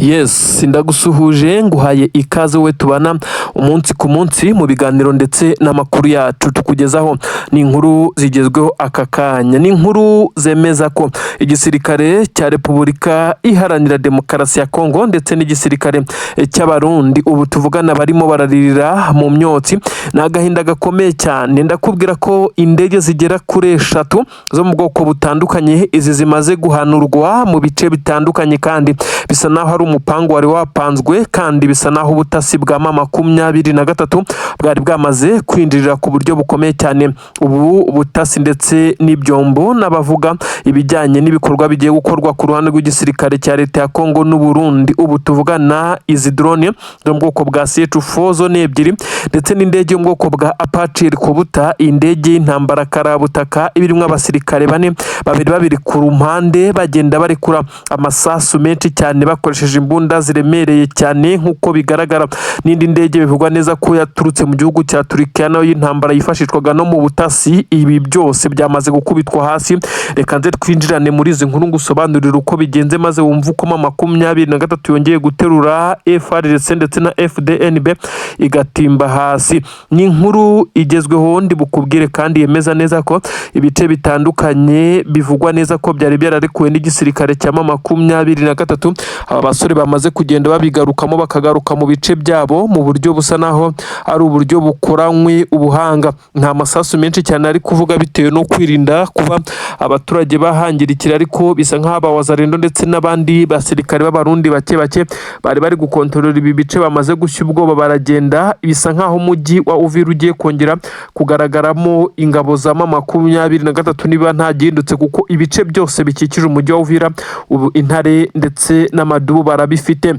Yes, ndagusuhuje nguhaye ikaze we tubana umunsi ku munsi mu biganiro ndetse n'amakuru yacu tukugezaho. Ni inkuru zigezweho aka kanya, ni inkuru zemeza ko igisirikare cya Repubulika Iharanira Demokarasi ya Kongo ndetse n'igisirikare cy'Abarundi ubu tuvugana barimo bararirira mu myotsi. Ni agahinda gakomeye cyane, ndakubwira ko indege zigera kuri 3 zo mu bwoko butandukanye izi zimaze guhanurwa mu bice bitandukanye, kandi bisa naho hari umupango wari wapanzwe, kandi bisa naho ubutasi bwa M23 bwari bwamaze kwinjirira ku buryo bukomeye cyane. Ubu ubutasi ndetse n'ibyombo n'abavuga ibijyanye n'ibikorwa bigiye gukorwa ku ruhande rw'igisirikare cya leta ya Kongo n'u Burundi. Ubu tuvugana izi drone zo mu bwoko bwa CH4 zone 2 ndetse n'indege yo mu bwoko bwa Apache Helicopter, indege y'intambara karabutaka ibirimo abasirikare bane, babiri ku rumpande bagenda barekura amasasu menshi cyane bakoresheje imbunda ziremereye cyane nk'uko bigaragara. N'indi ndege bivugwa neza ko yaturutse mu gihugu cya Turkiya nayo y'intambara yifashishwaga no mu butasi. Ibi byose byamaze gukubitwa hasi. Reka nze twinjirane muri izi nkuru ngusobanurira uko bigenze, maze wumva uko M23 yongeye guterura FARDC ndetse na FDNB igatimba hasi. Ni inkuru igezweho ndi bukubwire kandi yemeza neza ko ibice bitandukanye bivugwa neza ko byari byararekuwe n'igisirikare cya M23. Aba basore bamaze kugenda babigarukamo bakagaruka mu bice byabo mu buryo busa naho ari uburyo bukoranywe ubuhanga. Nta masasu menshi cyane ari kuvuga bitewe no kwirinda kuba abaturage bahangirikira, ariko bisa nk'aba wazarendo ndetse n'abandi basirikare b'Abarundi bake bari gukontorora ibi bice bamaze gushya ubwoba baragenda. Bisa nk'aho umujyi wa Uvira ugiye kongera kugaragaramo ingabo za M23 niba nta gihindutse, kuko ibice byose bikikije umujyi wa Uvira ubu intare ndetse n'amadubu barabifite.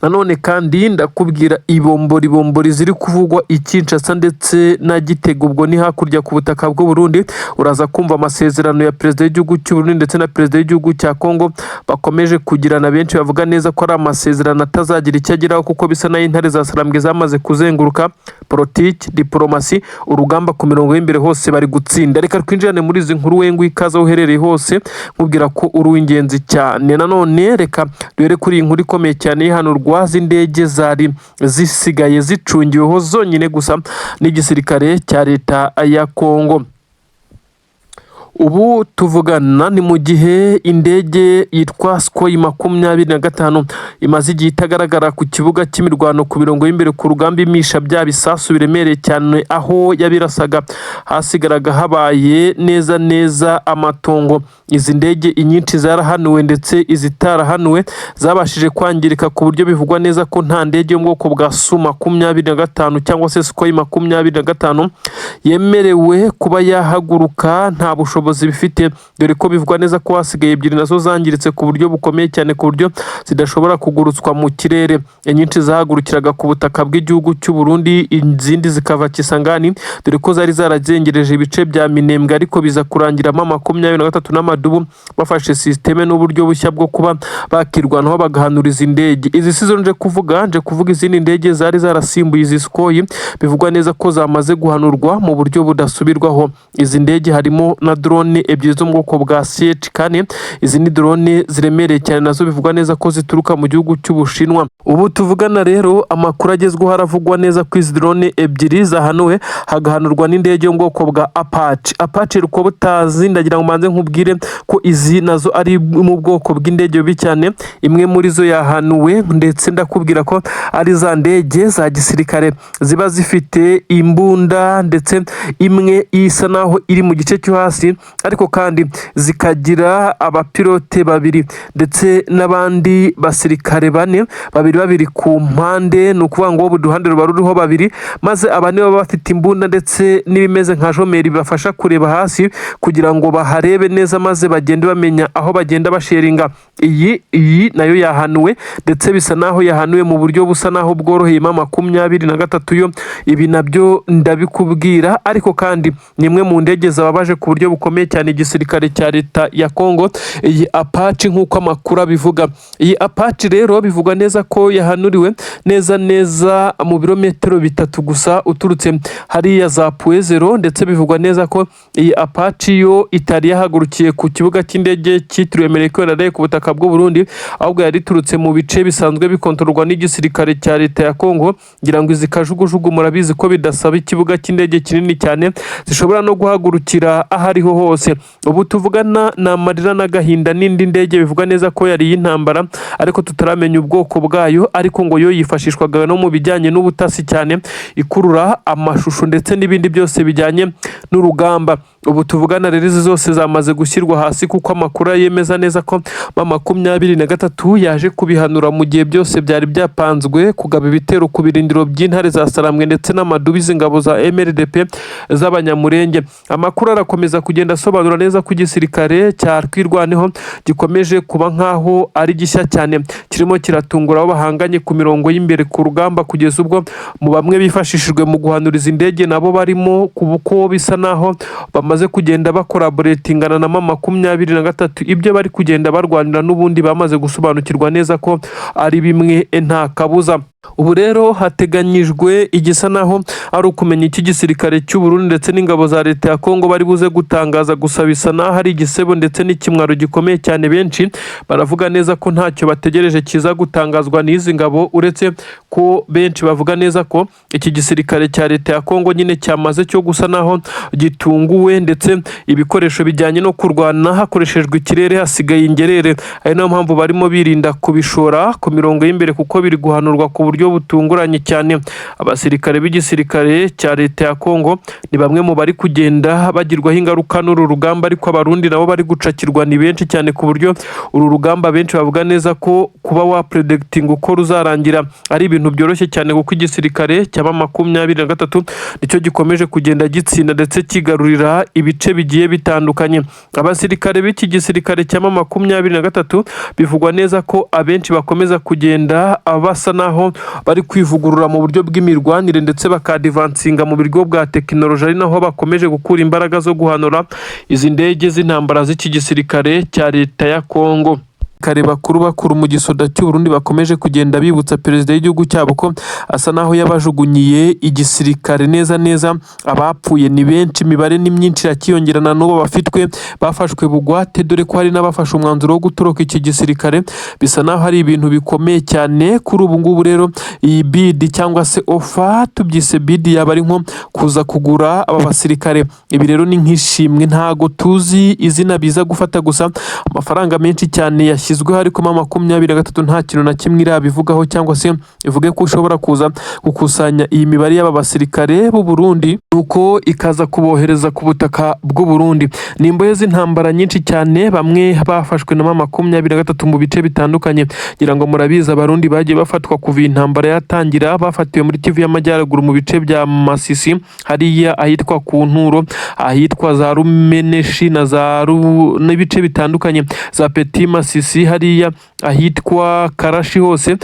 Nanone kandi ndakubwira ibombori ziri kuvugwa Kinshasa ndetse na Gitega, ubwo ni hakurya ku butaka bw'u Burundi. Uraza kumva amasezerano ya perezida w'igihugu cy'u Burundi ndetse na perezida w'igihugu cya Kongo bakomeje kugirana. Benshi bavuga neza ko ari amasezerano atazagira icyo ageraho, kuko bisa naho intare za Sarambwe zamaze kuzenguruka politiki, diplomasi, urugamba ku mirongo y'imbere hose bari gutsinda. Reka twinjirane muri izi nkuru wengu ikaze uherereye hose, nkubwira ko uri uw'ingenzi cyane. Nanone reka duhere kuri iyi nkuru ikomeye cyane y'Ihanurwa z'indege zari zisigaye zicungiweho zonyine gusa n'igisirikare cya leta ya Kongo. Ubu tuvugana ni mu gihe indege yitwa Sukhoi 25 imaze igihe itagaragara ku kibuga cy'imirwano ku mirongo y'imbere ku rugamba, imisha bya bisasu biremereye cyane, aho yabirasaga hasigaraga habaye neza amatongo. Izi ndege inyinshi zarahanuwe ndetse izitarahanuwe zabashije kwangirika ku buryo bivugwa neza ko nta ndege yo mu bwoko bwa Su-25 cyangwa se Sukhoi 25 yemerewe kuba yahaguruka. Nta bushobozi bifite, dore ko bivugwa neza ko hasigaye 2 nazo zangiritse ku buryo bukomeye cyane, ku buryo zidashobora kugurutswa mu kirere. Inyinshi zahagurukiraga ku butaka bw'igihugu cy'u Burundi, izindi zikava Kisangani, dore ko zari zarazengereje ibice bya Minembwe, ariko biza kurangira M23 n'amadubu bafashe systeme n'uburyo bushya bwo kuba bakirwanaho bagahanura izi ndege. Izi sizo nje kuvuga izindi ndege zari zarasimbuye izi Sukhoi, bivugwa neza ko zamaze guhanurwa mu buryo budasubirwaho. Izi ndege harimo na drone 2 zo mu bwoko bwa CH4. Izi ni drone ziremereye cyane, nazo bivugwa neza ko zituruka mu gihugu cy'Ubushinwa. Ubu tuvugana rero amakuru agezweho haravugwa neza ko izi drone 2 zahanuwe, hagahanurwa n'indege yo mu bwoko bwa Apache Helicopter. Ndagira ngo manze nkubwire ko izi nazo ari mu bwoko bw'indege bibi cyane. Imwe muri zo yahanuwe, ndetse ndakubwira ko ari za ndege za gisirikare ziba zifite imbunda, ndetse imwe isa naho iri mu gice cyo hasi, ariko kandi zikagira abapilote 2 ndetse n'abandi basirikare 4, babiri ku mpande. Ni ukuvuga ngo buri ruhande ruba ruriho 2, maze abane baba bafite imbunda ndetse n'ibimeze nka jomeri bibafasha kureba hasi kugira ngo baharebe neza, maze bagende bamenya aho bagenda basheringa. Iyi nayo yahanuwe, ndetse bisa naho yahanuwe mu buryo busa naho bworoheye M23 yo. Ibi nabyo ndabikubwira, ariko kandi nimwe mu ndege zababaje ku buryo bukomeye gikomeye cyane igisirikare cya leta ya Kongo, iyi Apache nk'uko amakuru abivuga. Iyi Apache rero bivugwa neza ko yahanuriwe neza mu birometero 3 gusa uturutse hariya za Puezero, ndetse bivugwa neza ko iyi Apache yo itari yahagurukiye ku kibuga cy'indege cyitiriwe Melchior ku butaka bw'u Burundi, ahubwo yari iturutse mu bice bisanzwe bikontororwa n'igisirikare cya leta ya Kongo, ngira ngo izi kajugujugu murabizi ko bidasaba ikibuga cy'indege kinini cyane, zishobora no guhagurukira ahariho hose. Ubu tuvugana na amarira n'agahinda n'indi ndege bivuga neza ko yari y'intambara ariko tutaramenya ubwoko bwayo, ariko ngo yo yifashishwaga no mu bijyanye n'ubutasi cyane, ikurura amashusho ndetse n'ibindi byose bijyanye n'urugamba. Ubu tuvugana rero izi zose zamaze gushyirwa hasi kuko amakuru yemeza neza ko M23 yaje kubihanura mu gihe byose byari byapanzwe kugaba ibitero ku birindiro by'intare za Sarambwe ndetse n'amadubi z'ingabo za MRDP z'abanyamurenge. Amakuru arakomeza kugenda asobanura neza ko igisirikare cya Twirwaneho gikomeje kuba nkaho ari gishya cyane, kirimo kiratungura abo bahanganye ku mirongo y'imbere ku rugamba, kugeza ubwo mu bamwe bifashishijwe mu guhanuriza indege nabo barimo kuko bisa naho bamaze kugenda bakoraboretingana na M23. Ibyo bari kugenda barwanira n'ubundi bamaze gusobanukirwa neza ko ari bimwe nta kabuza. Ubu rero hateganyijwe igisa naho ari ukumenya iki gisirikare cy'u Burundi ndetse n'ingabo za leta ya Kongo bari buze gutangaza, gusa bisa naho hari igisebo ndetse n'ikimwaro gikomeye cyane. Benshi baravuga neza ko ntacyo bategereje kiza gutangazwa n'izi ngabo, uretse ko benshi bavuga neza ko iki gisirikare cya leta ya Kongo nyine cyamaze cyo gusa naho gitunguwe, ndetse ibikoresho bijyanye no kurwana hakoreshejwe ikirere hasigaye ingerere. Ari nayo mpamvu barimo birinda kubishora ku mirongo y'imbere kuko biri guhanurwa ku buryo butunguranye cyane. Abasirikare b'igisirikare cya leta ya Kongo ni bamwe mu bari kugenda bagirwaho ingaruka n'uru rugamba, ariko abarundi nabo bari gucakirwa ni benshi cyane ku buryo uru rugamba benshi bavuga neza ko kuba wa predicting uko ruzarangira ari ibintu byoroshye cyane, kuko igisirikare cya M23 nicyo gikomeje kugenda gitsinda ndetse kigarurira ibice bigiye bitandukanye. Abasirikare b'iki gisirikare cya M23 bivugwa neza ko abenshi bakomeza kugenda basa naho bari kwivugurura mu buryo bw'imirwanire ndetse bakadivansinga mu buryo bwa tekinoloji, ari naho bakomeje gukura imbaraga zo guhanura izi ndege z'intambara z'iki gisirikare cya leta ya Kongo. Kare bakuru mu gisoda cy'u Burundi bakomeje kugenda bibutsa perezida w'igihugu cyabo ko asa naho yabajugunyiye igisirikare neza. Abapfuye ni benshi, imibare ni myinshi yakiyongerana n'ubo bafashwe bugwate, dore ko hari n'abafashe umwanzuro wo gutoroka iki gisirikare. Bisa naho hari ibintu bikomeye cyane kuri ubu ngubu. Rero iyi bid cyangwa se ofa, tubyise bid, yaba ari nko kuza kugura aba basirikare. Ibi rero ni nk'ishimwe, ntago tuzi izina biza gufata, gusa amafaranga menshi cyane yashyizweho, ariko M23 nta kintu na kimwe irabivugaho cyangwa se ivuge ko ushobora kuza gukusanya iyi mibare y'aba basirikare b'u Burundi nuko ikaza kubohereza ku butaka bw'u Burundi. Ni imbohe z'intambara nyinshi cyane, bamwe bafashwe na M23 mu bice bitandukanye. Ngira ngo murabizi abarundi bagiye bafatwa kuva intambara yatangira, bafatiwe muri Kivu y'Amajyaruguru mu bice bya Masisi, hariya ahitwa ku Nturo, ahitwa za Rumeneshi na za n'ibice bitandukanye za Petit Masisi, hariya ahitwa Karashi, hose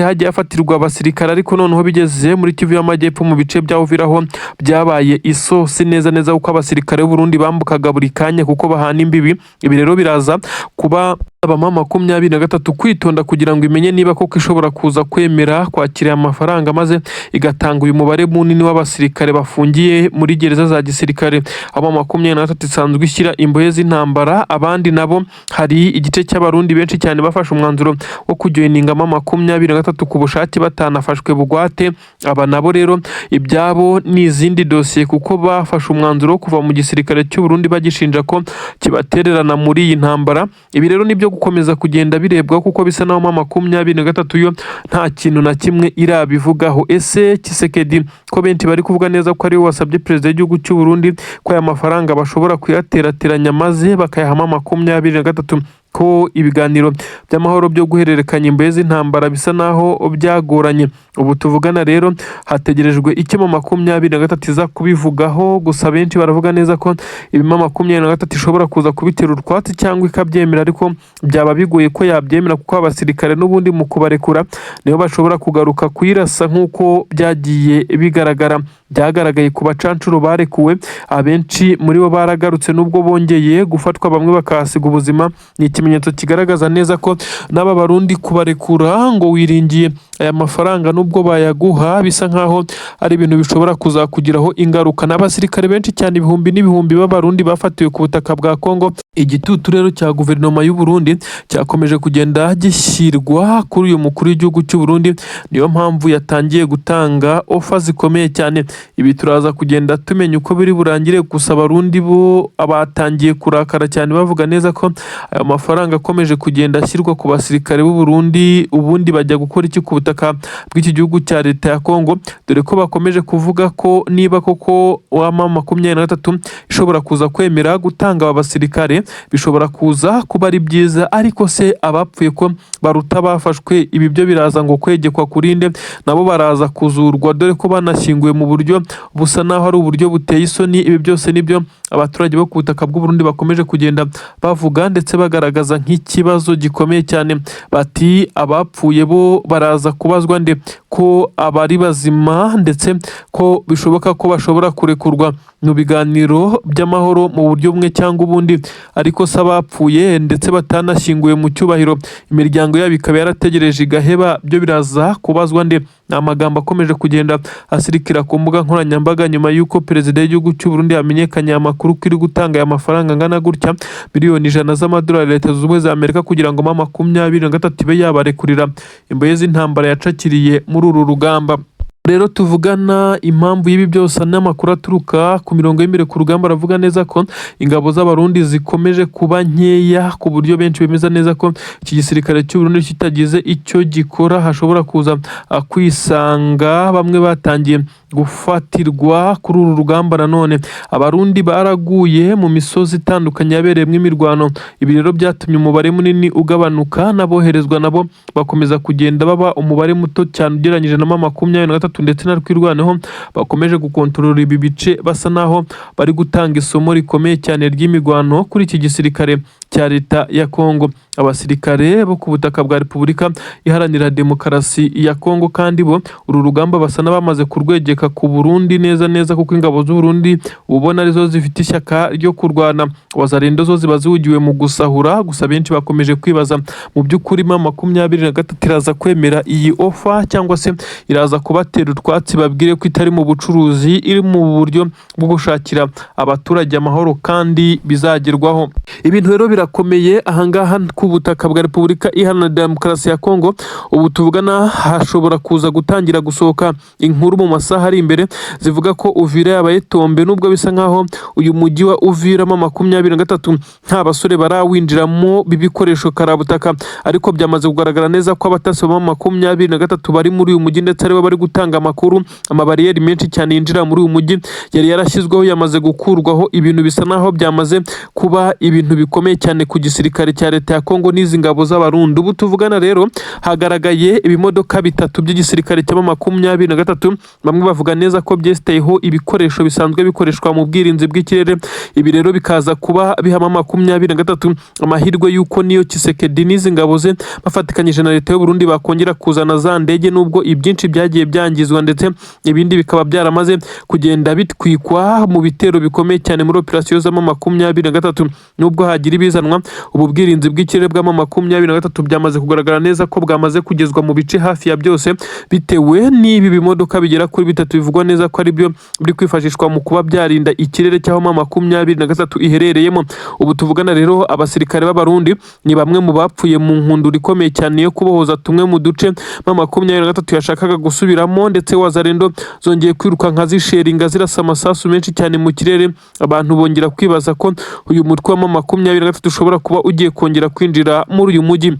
hagiye hafatirwa abasirikare. Ariko noneho bigeze muri Kivu y'Amajyepfo mu bice bya Uvira ho byabaye isosi neza kuko abasirikare b'u Burundi bambukaga buri kanya kuko bahana imbibi. Ibi rero biraza kuba M23 kwitonda kugira ngo imenye niba koko ishobora kuza kwemera kwakira amafaranga maze igatanga uyu mubare munini w'abasirikare bafungiye muri gereza za gisirikare. M23 isanzwe ishyira imbohe z'intambara. Abandi nabo hari igice cy'abarundi benshi cyane bafashe umwanzuro wo kujoininga M23 ku bushake batanafashwe bugwate. Aba nabo rero ibyabo ni izindi dosiye kuko bafashe umwanzuro wo kuva mu gisirikare cy'u Burundi bagishinja ko kibatererana muri iyi ntambara. Ibi rero nibyo gukomeza kugenda birebwa kuko bisa naho M23 yo nta kintu na kimwe irabivugaho. Ese Tshisekedi ko benshi bari kuvuga neza ko ari we wasabye perezida w'igihugu cy'u Burundi ko aya mafaranga bashobora kuyaterateranya maze bakayahama M23, ko ibiganiro by'amahoro byo guhererekanya imbohe z'intambara bisa naho byagoranye. Ubu tuvugana rero hategerejwe icyo mu 23 iza kubivugaho, gusa benshi baravuga neza ko ibima 23 ishobora kuza kubitera utwatsi cyangwa ikabyemera, ariko byaba bigoye ko yabyemera kuko abasirikare n'ubundi mu kubarekura niyo bashobora kugaruka kuyirasa nk'uko byagiye bigaragara. Byagaragaye ku bacancuro barekuwe, abenshi muri bo baragarutse nubwo bongeye gufatwa, bamwe bakahasiga ubuzima. Ni ikimenyetso kigaragaza neza ko n'aba Barundi kubarekura ngo wiringiye aya mafaranga nubwo bayaguha bisa nkaho ari ibintu bishobora kuzakugiraho ingaruka. N'abasirikare benshi cyane ibihumbi n'ibihumbi b'Abarundi bafatiwe ku butaka bwa Kongo. Igitutu rero cya guverinoma y'u Burundi cyakomeje kugenda gishyirwa kuri uyu mukuru w'igihugu cy'u Burundi, niyo mpamvu yatangiye gutanga ofa zikomeye cyane. Ibi turaza kugenda tumenya uko biri burangire, gusa Abarundi bo abatangiye kurakara cyane bavuga neza ko ayo mafaranga akomeje kugenda ashyirwa ku basirikare b'u Burundi ubundi bajya gukora iki ku butaka bw'iki gihugu cya leta ya Kongo, dore ko bakomeje kuvuga ko niba koko wama 23 ishobora kuza kwemera gutanga aba basirikare bishobora kuza kuba ari byiza, ariko se abapfuye ko baruta bafashwe ibi byo biraza ngo kwegekwa kurinde, nabo baraza kuzurwa dore ko banashyinguye mu buryo busa naho ari uburyo buteye isoni. Ibi byose nibyo abaturage bo ku butaka bw'u Burundi bakomeje kugenda bavuga ndetse bagaragaza nk'ikibazo gikomeye cyane. Bati abapfuye bo baraza kubazwa nde ko abari bazima, ndetse ko bishoboka ko bashobora kurekurwa mu biganiro by'amahoro mu buryo bumwe cyangwa ubundi, ariko se abapfuye ndetse batanashyinguye mu cyubahiro imiryango yabo ikaba yarategereje igaheba, byo biraza kubazwa nde? Ni amagambo akomeje kugenda asirikira ku mbuga nkoranyambaga nyuma y'uko perezida w'igihugu cy'u Burundi yamenyekanye amakuru ko iri gutanga aya mafaranga angana gutya miliyoni 100 z'amadolari Leta Zunze Ubumwe za Amerika kugira ngo 23 ibe yabarekurira imbohe z'intambara yacakiriye muri uru rugamba. Rero tuvugana impamvu y'ibi byose n'amakuru aturuka ku mirongo y'imbere ku rugamba aravuga neza ko ingabo z'Abarundi zikomeje kuba nkeya, ku buryo benshi bemeza neza ko iki gisirikare cy'u Burundi kitagize icyo gikora hashobora kuza kwisanga bamwe batangiye gufatirwa kuri uru rugamba. Nanone Abarundi baraguye mu misozi itandukanye yabereyemo imirwano. Ibi rero byatumye umubare munini ugabanuka, n'aboherezwa nabo bakomeza kugenda baba umubare muto cyane ugereranyije na 23 ndetse na Rwirwaneho bakomeje gukontorora ibi bice, basa naho bari gutanga isomo rikomeye cyane ry'imigwano kuri iki gisirikare cya leta ya Kongo. Abasirikare bo ku butaka bwa Repubulika Iharanira Demokarasi ya Kongo kandi bo uru rugamba basa n'abamaze kurwegeka ku Burundi neza kuko ingabo z'u Burundi ubona arizo zifite ishyaka ryo kurwana. Wazarendo zo ziba zihugiwe mu gusahura, gusa benshi bakomeje kwibaza mu by'ukuri 23 iraza kwemera iyi ofa cyangwa se iraza kubatera utwatsi babwire ko itari mu bucuruzi, iri mu buryo bwo gushakira abaturage amahoro kandi bizagerwaho. Ibintu rero birakomeye ahangaha ku butaka bwa Repubulika Iharanira Demokarasi ya Kongo. Ubu tuvugana hashobora kuza gutangira gusohoka inkuru mu masaha ari imbere zivuga ko Uvira yabaye tombe, nubwo bisa nkaho uyu mujyi wa Uvira 23 nta basore barawinjiramo bibikoresho karabutaka, ariko byamaze kugaragara neza ko abatasi ba 23 bari muri uyu mujyi ndetse aribo bari gutanga amakuru. Amabariyeri menshi cyane yinjira muri uyu mujyi yari yarashyizweho, yamaze gukurwaho. Ibintu bisa naho byamaze kuba ibintu bikomeye cyane ku gisirikare cya leta ya Kongo n'izi ngabo z'Abarundi. Ubu tuvugana rero hagaragaye ibimodoka bitatu by'igisirikare cya 23, bamwe bavuga neza ko byesiteyeho ibikoresho bisanzwe bikoreshwa mu bwirinzi bw'ikirere. Ibi rero bikaza kuba bihama 23 amahirwe y'uko niyo Tshisekedi n'izi ngabo ze bafatikanyije na leta y'u Burundi bakongera kuzana za ndege, nubwo ibyinshi byagiye byangizwa ndetse ibindi bikaba byaramaze kugenda bitwikwa mu bitero bikomeye cyane muri operasiyo za 23. Nubwo hagira ibizanwa, ubu bwirinzi bw'ikirere bwa 23 byamaze kugaragara neza ko bwamaze kugezwa mu bice hafi ya byose, bitewe n'ibi bimodoka bigera kuri 3 bivugwa neza ko ari byo biri kwifashishwa mu kuba byarinda ikirere cyaho 23 iherereyemo. Ubu tuvugana rero abasirikare b'Abarundi ni bamwe mu bapfuye mu nkundura ikomeye cyane yo kubohoza tumwe mu duce 23 yashakaga gusubiramo, ndetse Wazarendo zongeye kwiruka nka zisheringa zirasa amasasu menshi cyane mu kirere. Abantu bongera kwibaza ko uyu mutwe wa 23 ushobora kuba ugiye kongera kwinjira muri uyu mujyi.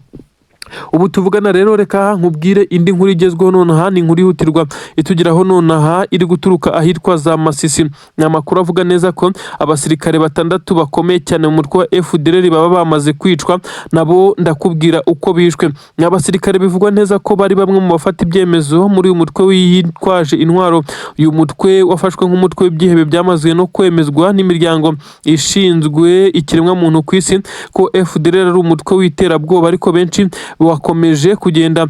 Ubu tuvugana rero reka nkubwire indi nkuru igezweho nonaha, ni inkuru yihutirwa itugeraho nonaha iri guturuka ahitwa za Masisi. Ni amakuru avuga neza ko abasirikare 6 bakomeye cyane mu mutwe wa FDLR baba bamaze kwicwa, nabo ndakubwira uko bishwe. Ni abasirikare bivugwa neza ko bari bamwe mu bafata ibyemezo muri uyu mutwe witwaje intwaro. Uyu mutwe wafashwe nk'umutwe w'ibyihebe byamazwe no kwemezwa n'imiryango ishinzwe ikiremwa muntu ku isi ko FDLR ari umutwe w'iterabwoba, ariko benshi wakomeje kugenda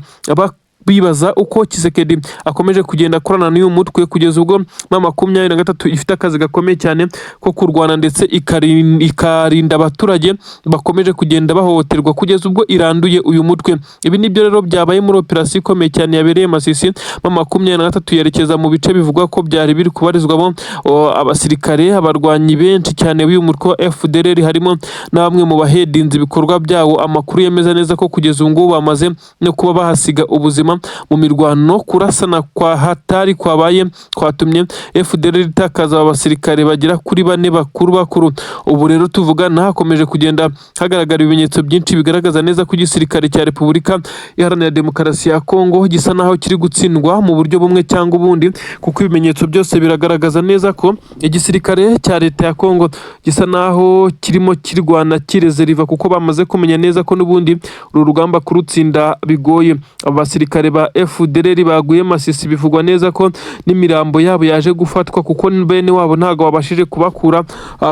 bibaza uko Tshisekedi akomeje kugenda akorana n'uyu mutwe kugeza ubwo M23 ifite akazi gakomeye cyane ko kurwana ndetse ikarinda abaturage bakomeje kugenda bahohoterwa kugeza ubwo iranduye uyu mutwe. Ibi nibyo rero byabaye muri operasiyo ikomeye cyane yabereye Masisi. M23 yerekeza mu bice bivugwa ko byari biri kubarizwamo abasirikare, abarwanyi benshi cyane b'uyu mutwe wa FDLR, harimo na bamwe mu bahedinze ibikorwa byawo. Amakuru yemeza neza ko kugeza ubu bamaze no kuba bahasiga ubuzima mu mirwano. Kurasana kwa hatari kwabaye kwatumye FDLR itakaza abasirikare bagera kuri 4 bakuru. Ubu rero tuvugana hakomeje kugenda hagaragara ibimenyetso byinshi bigaragaza neza ko igisirikare cya Repubulika Iharanira Demokarasi ya Kongo gisa naho kiri gutsindwa mu buryo bumwe cyangwa ubundi, kuko ibimenyetso byose biragaragaza neza ko igisirikare cya leta ya Kongo gisa naho kirimo kirwana kirezeriva, kuko bamaze kumenya neza ko n'ubundi uru rugamba kurutsinda bigoye. Abasirikare ba FDLR baguye Masisi bivugwa neza ko n'imirambo yabo yaje gufatwa, kuko bene wabo ntago babashije kubakura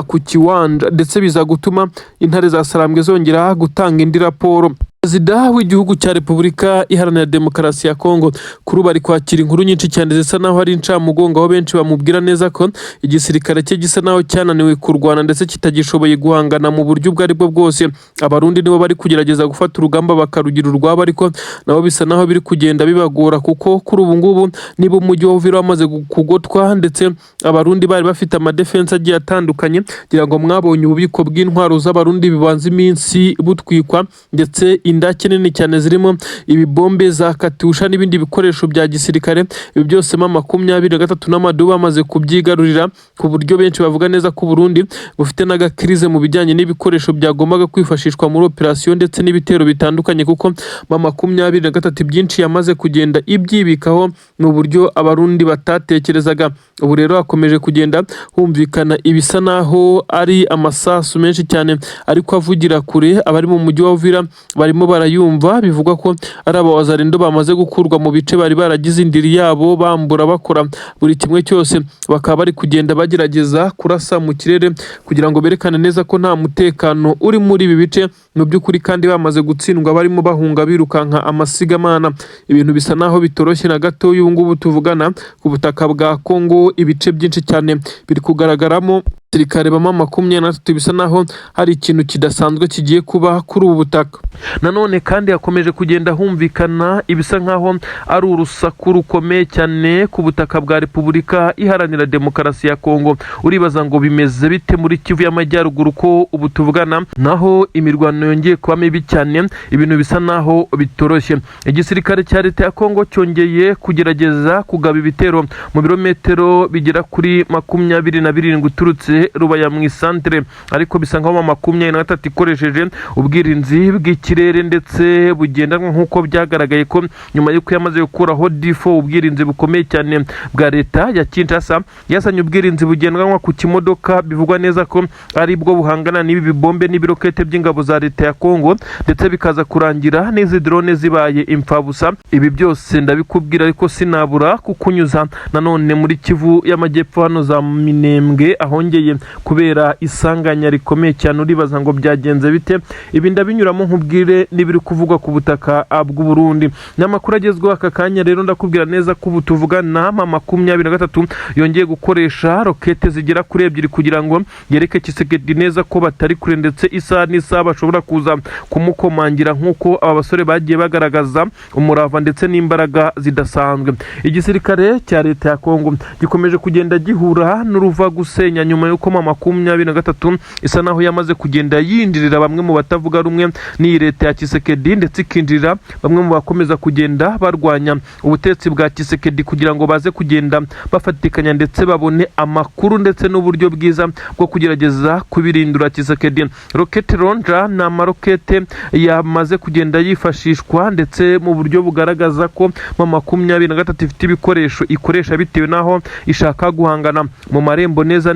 ku kiwanja, ndetse biza gutuma intare za Sarambwe zongera gutanga indi raporo. Perezida w'igihugu cya Repubulika Iharanira Demokarasi ya Kongo kuri ubu ari kwakira inkuru nyinshi cyane zisa naho ari incamugongo, aho benshi bamubwira neza ko igisirikare cye gisa naho cyananiwe kurwana ndetse kitagishoboye guhangana mu buryo ubwo ari bwo bwose. Abarundi nibo bari kugerageza gufata urugamba bakarugira urwabo, ariko nabo bisa naho biri kugenda bibagora, kuko kuri ubu ngubu niba umujyi wa Uvira wamaze kugotwa, ndetse abarundi bari bafite amadefense agiye atandukanye. Kugira ngo mwabonye ububiko bw'intwaro z'abarundi bibanza iminsi butwikwa, ndetse indake nini cyane zirimo ibibombe za katusha n'ibindi bikoresho bya gisirikare. Ibi byose M23 n'amadubu bamaze kubyigarurira, ku buryo benshi bavuga neza ko Burundi bufite n'agakrize mu bijyanye n'ibikoresho byagombaga kwifashishwa muri operasiyo ndetse n'ibitero bitandukanye, kuko M23 byinshi yamaze kugenda ibyibikaho mu buryo abarundi batatekerezaga. Ubu rero hakomeje kugenda humvikana ibisa naho ari amasasu menshi cyane ariko avugira kure. Abari mu mujyi wa Uvira barimo barayumva, bivugwa ko ari abawazarindo bamaze gukurwa mu bice bari baragize indiri yabo, bambura bakora buri kimwe cyose. Bakaba bari kugenda bagerageza kurasa mu kirere kugira ngo berekane neza ko nta mutekano uri muri ibi bice mu by'ukuri, kandi bamaze gutsindwa barimo bahunga birukanka amasigamana. Ibintu bisa naho bitoroshye na gato. Ubu ngubu tuvugana ku butaka bwa Kongo ibice byinshi cyane biri kugaragaramo abasirikare ba M23, bisa naho hari ikintu kidasanzwe kigiye kuba kuri ubu butaka. Nanone kandi hakomeje kugenda humvikana ibisa nkaho ari urusaku rukomeye cyane ku butaka bwa Repubulika Iharanira Demokarasi ya Kongo. Uribaza ngo bimeze bite muri Kivu y'Amajyaruguru ko ubu tuvugana naho imirwano yongeye kuba mibi cyane, ibintu bisa naho bitoroshye. Igisirikare cya leta ya Kongo cyongeye kugerageza kugaba ibitero mu birometero bigera kuri 27 uturutse Rubaya mu isantere, ariko bisa nkaho M23 ikoresheje ubwirinzi bw'ikirere ndetse bugendanwa, nk'uko byagaragaye ko nyuma y'uko yamaze gukuraho D4 ubwirinzi bukomeye cyane bwa leta ya Kinshasa, yazanye ubwirinzi bugendanwa ku kimodoka. Bivugwa neza ko ari bwo buhangana n'ibi bibombe n'ibirokete by'ingabo za leta ya Kongo, ndetse bikaza kurangira n'izi drone zibaye imfabusa. Ibi byose ndabikubwira, ariko sinabura kukunyuza nanone muri Kivu y'Amajyepfo hano za Minembwe ahongeye kubera isanganya rikomeye cyane. Uribaza ngo byagenze bite? Ibi ndabinyuramo nkubwire n'ibiri kuvugwa ku butaka bw'u Burundi. N'amakuru agezweho aka kanya rero ndakubwira neza ko ubu tuvugana M23 yongeye gukoresha rokete zigera kuri 2 kugira ngo yereke Tshisekedi neza ko batari kure, ndetse isaha n'isaha bashobora kuza kumukomangira, nk'uko aba basore bagiye bagaragaza umurava ndetse n'imbaraga zidasanzwe. Igisirikare cya leta ya Kongo gikomeje kugenda gihura n'uruva gusenya nyuma yo ko M23 isa naho yamaze kugenda yinjirira bamwe mu batavuga rumwe n'iyi leta ya Tshisekedi ndetse ikinjirira bamwe mu bakomeza kugenda barwanya ubutegetsi bwa Tshisekedi kugira ngo baze kugenda bafatikanya ndetse babone amakuru ndetse n'uburyo bwiza bwo kugerageza kubirindura Tshisekedi. Rocket launcher ni amarokete yamaze kugenda yifashishwa ndetse mu buryo bugaragaza ko M23 ifite ibikoresho ikoresha bitewe naho ishaka guhangana mu marembo neza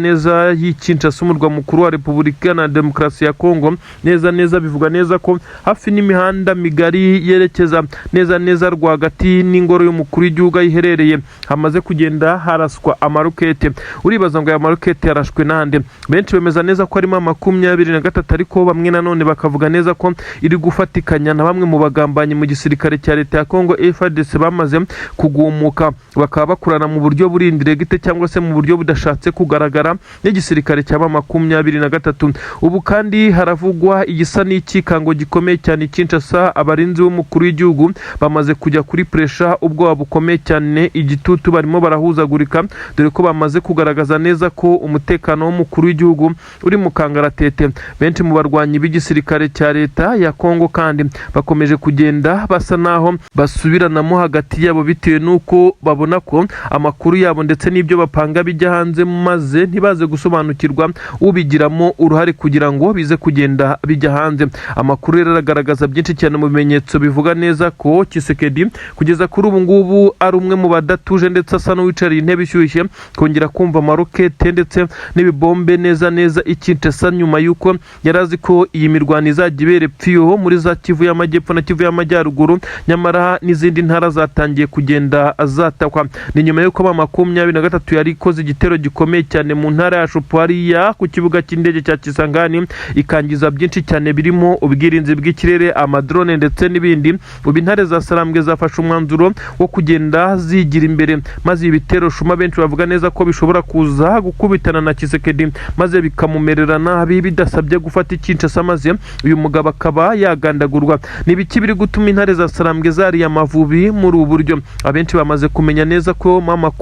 y'Kinshasa umurwa mukuru wa Repubulika na Demokarasi ya Kongo. Neza bivuga neza ko hafi n'imihanda migari yerekeza neza rwagati n'ingoro y'umukuru w'igihugu iherereye hamaze kugenda haraswa amarokete. Uribaza ngo aya marokete yarashwe nande? Benshi bemeza neza ko arimo M23 ariko bamwe nanone bakavuga neza ko iri gufatikanya na bamwe mu bagambanyi mu gisirikare cya leta ya Kongo FARDC bamaze kugumuka bakaba bakurana mu buryo burindire gite cyangwa se mu buryo budashatse kugaragara n'igisirikare cya M23. Ubu kandi haravugwa igisa n'ikikango gikomeye cyane Kinshasa. Abarinzi b'umukuru w'igihugu bamaze kujya kuri pressure, ubwoba bukomeye cyane, igitutu barimo barahuzagurika dore ko bamaze kugaragaza neza ko umutekano w'umukuru w'igihugu uri mu kangaratete. Benshi mu barwanyi b'igisirikare cya leta ya Kongo kandi bakomeje kugenda basa naho basubiranamo hagati yabo bitewe nuko babona ko amakuru yabo ndetse n'ibyo bapanga bijya hanze maze ntibaze gusobanukirwa ubigiramo uruhare kugira ngo bize kugenda bijya hanze. Amakuru rero aragaragaza byinshi cyane mu bimenyetso bivuga neza ko Tshisekedi kugeza kuri ubu ngubu ari umwe mu badatuje ndetse asa n'uwicariye intebe ishyushye kongera kumva amarokete ndetse n'ibibombe neza Kinshasa nyuma yuko yarazi ko iyi mirwano izajya ibera epfiyo muri za Kivu y'Amajyepfo na Kivu y'Amajyaruguru, nyamara n'izindi ntara zatangiye kugenda zatakwa. Ni nyuma yuko M23 yari ikoze igitero gikomeye cyane mu ntara ya Shopwariya ku kibuga cy'indege cya Kisangani ikangiza byinshi cyane birimo ubwirinzi bw'ikirere, amadrone ndetse n'ibindi. Ubu intare za Sarambwe zafashe umwanzuro wo kugenda zigira imbere maze ibitero shuma benshi bavuga neza ko bishobora kuza gukubitana na Tshisekedi maze bikamumerera nabi bidasabye gufata Kinshasa maze uyu mugabo akaba yagandagurwa. Nibiki biri gutuma intare za Sarambwe zari amavubi muri ubu buryo? Abenshi bamaze kumenya neza ko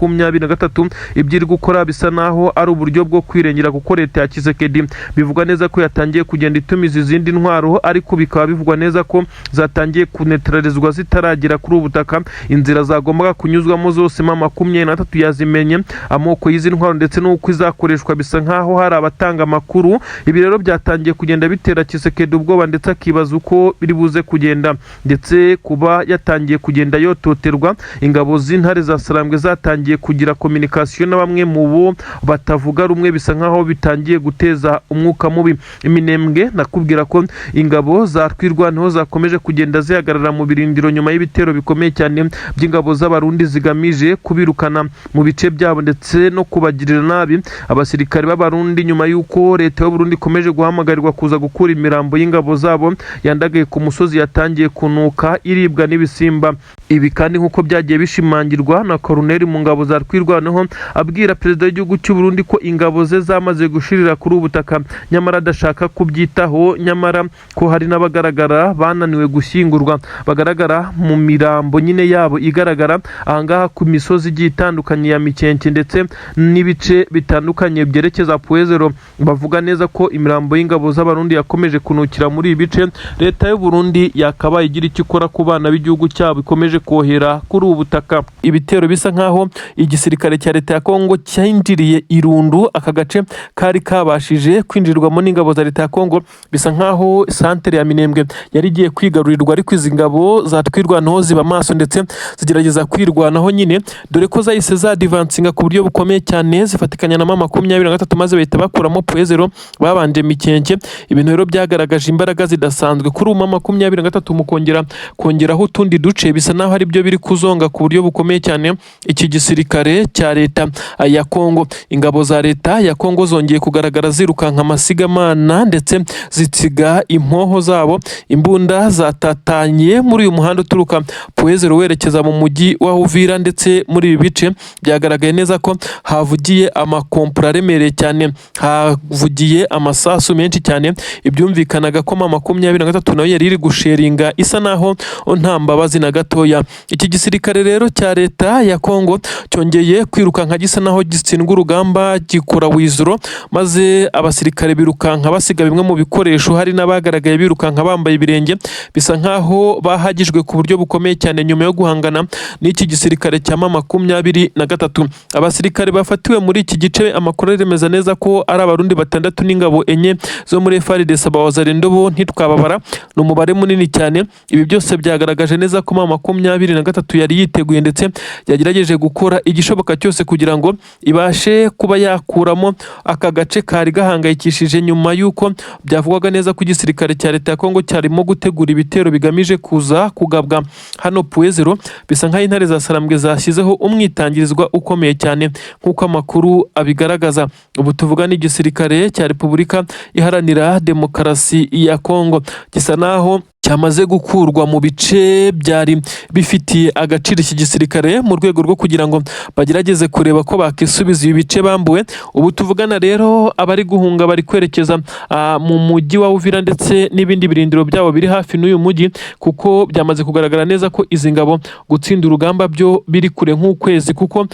M23 ibyiri gukora bisa naho ari uburyo bwo kwirengera kuko leta ya Tshisekedi bivugwa neza ko yatangiye kugenda itumiza izindi ntwaro, ariko bikaba bivugwa neza ko zatangiye kunetralizwa zitaragera kuri ubutaka. Inzira zagombaga kunyuzwamo zose M23 yazimenye, amoko y'izi ntwaro ndetse n'uko izakoreshwa bisa nkaho hari abatanga amakuru. Ibi rero byatangiye kugenda bitera Tshisekedi ubwoba ndetse akibaza uko biri buze kugenda, ndetse kuba yatangiye kugenda yototerwa. Ingabo z'intare za Sarambwe zatangiye kugira communication na bamwe mu bo batavuga rumwe bisa nkaho bitangiye guteza umwuka mubi. Iminembwe nakubwira ko ingabo za Twirwaneho zakomeje kugenda zihagarara mu birindiro nyuma y'ibitero bikomeye cyane by'ingabo z'abarundi zigamije kubirukana mu bice byabo ndetse no kubagirira nabi abasirikare b'abarundi, nyuma y'uko leta y'u Burundi ikomeje guhamagarirwa kuza gukura imirambo y'ingabo zabo yandagaye ku musozi yatangiye kunuka iribwa n'ibisimba. Ibi kandi nk'uko byagiye bishimangirwa na Colonel mu ngabo za Twirwaneho abwira perezida w'igihugu cy'u Burundi ko ingabo ze zamaze gushirira kuri ubutaka, nyamara adashaka kubyitaho, nyamara ko hari n'abagaragara bananiwe gushyingurwa bagaragara mu mirambo nyine yabo igaragara ahangaha ku misozi igiye itandukanye ya Mikenke ndetse n'ibice bitandukanye byerekeza Puezero. Bavuga neza ko imirambo y'ingabo z'abarundi yakomeje kunukira muri ibi bice. Leta y'u Burundi yakabaye igira icyo ikora ku bana b'igihugu cyabo ikomeje kohera kuri ubu butaka. Ibitero bisa nkaho igisirikare cya leta ya Kongo cyinjiriye Irundu, aka gace kari kabashije kwinjirwamo n'ingabo za leta ya Kongo. Bisa nkaho santere ya Minembwe yari igiye kwigarurirwa, ariko izi ngabo za Twirwaneho ziba maso ndetse zigerageza kwirwanaho nyine, dore ko zahise zadivansinga ku buryo bukomeye cyane zifatikanya na M23 maze bahita bakuramo Puezero babanje Mikenke. Ibintu rero byagaragaje imbaraga zidasanzwe kuri M23 mu kongeraho utundi duce bisa naho ari byo biri kuzonga ku buryo bukomeye cyane iki gisirikare cya leta ya Kongo. Ingabo za leta ya Kongo zongeye kugaragara zirukanka amasigamana ndetse zitsiga impoho zabo. Imbunda zatatanye muri uyu muhanda uturuka Puezero werekeza mu mujyi wa Uvira, ndetse muri ibi bice byagaragaye neza ko havugiye amakompura aremereye cyane, havugiye amasasu menshi cyane. Ibyumvikanaga ko M23 nayo yari iri gusheringa isa naho nta mbabazi na gatoya Burusiya. Iki gisirikare rero cya leta ya Kongo cyongeye kwirukanka gisa naho gitsindwa urugamba gikora wizuro, maze abasirikare birukanka basiga bimwe mu bikoresho, hari n'abagaragaye birukanka bambaye ibirenge, bisa nkaho bahagijwe ku buryo bukomeye cyane nyuma yo guhangana n'iki gisirikare cya M23. Abasirikare bafatiwe muri iki gice, amakuru aremeza neza ko ari abarundi 6 n'ingabo 4 zo muri FARDC Abawazalendo bo ntitwababara, ni umubare munini cyane. Ibi byose byagaragaje neza ko M23 yari yiteguye ndetse yagerageje gukora igishoboka cyose kugira ngo ibashe kuba yakuramo aka gace kari gahangayikishije, nyuma y'uko byavugwaga neza ko igisirikare cya leta ya Kongo cyarimo gutegura ibitero bigamije kuza kugabwa hano Puezero. Bisa nkaho intare za Sarambwe zashyizeho umwitangirizwa ukomeye cyane nk'uko amakuru abigaragaza. Ubu tuvuga n'igisirikare cya Repubulika Iharanira Demokarasi ya Kongo gisa naho cyamaze gukurwa mu bice byari bifitiye agaciro iki gisirikare mu rwego rwo kugira ngo bagerageze kureba ko bakisubiza ibi bice bambuwe. Ubu tuvugana rero abari guhunga bari kwerekeza mu mujyi wa Uvira ndetse n'ibindi birindiro byabo biri hafi n'uyu mujyi, kuko byamaze kugaragara neza ko izi ngabo gutsinda urugamba byo biri kure nk'ukwezi, kuko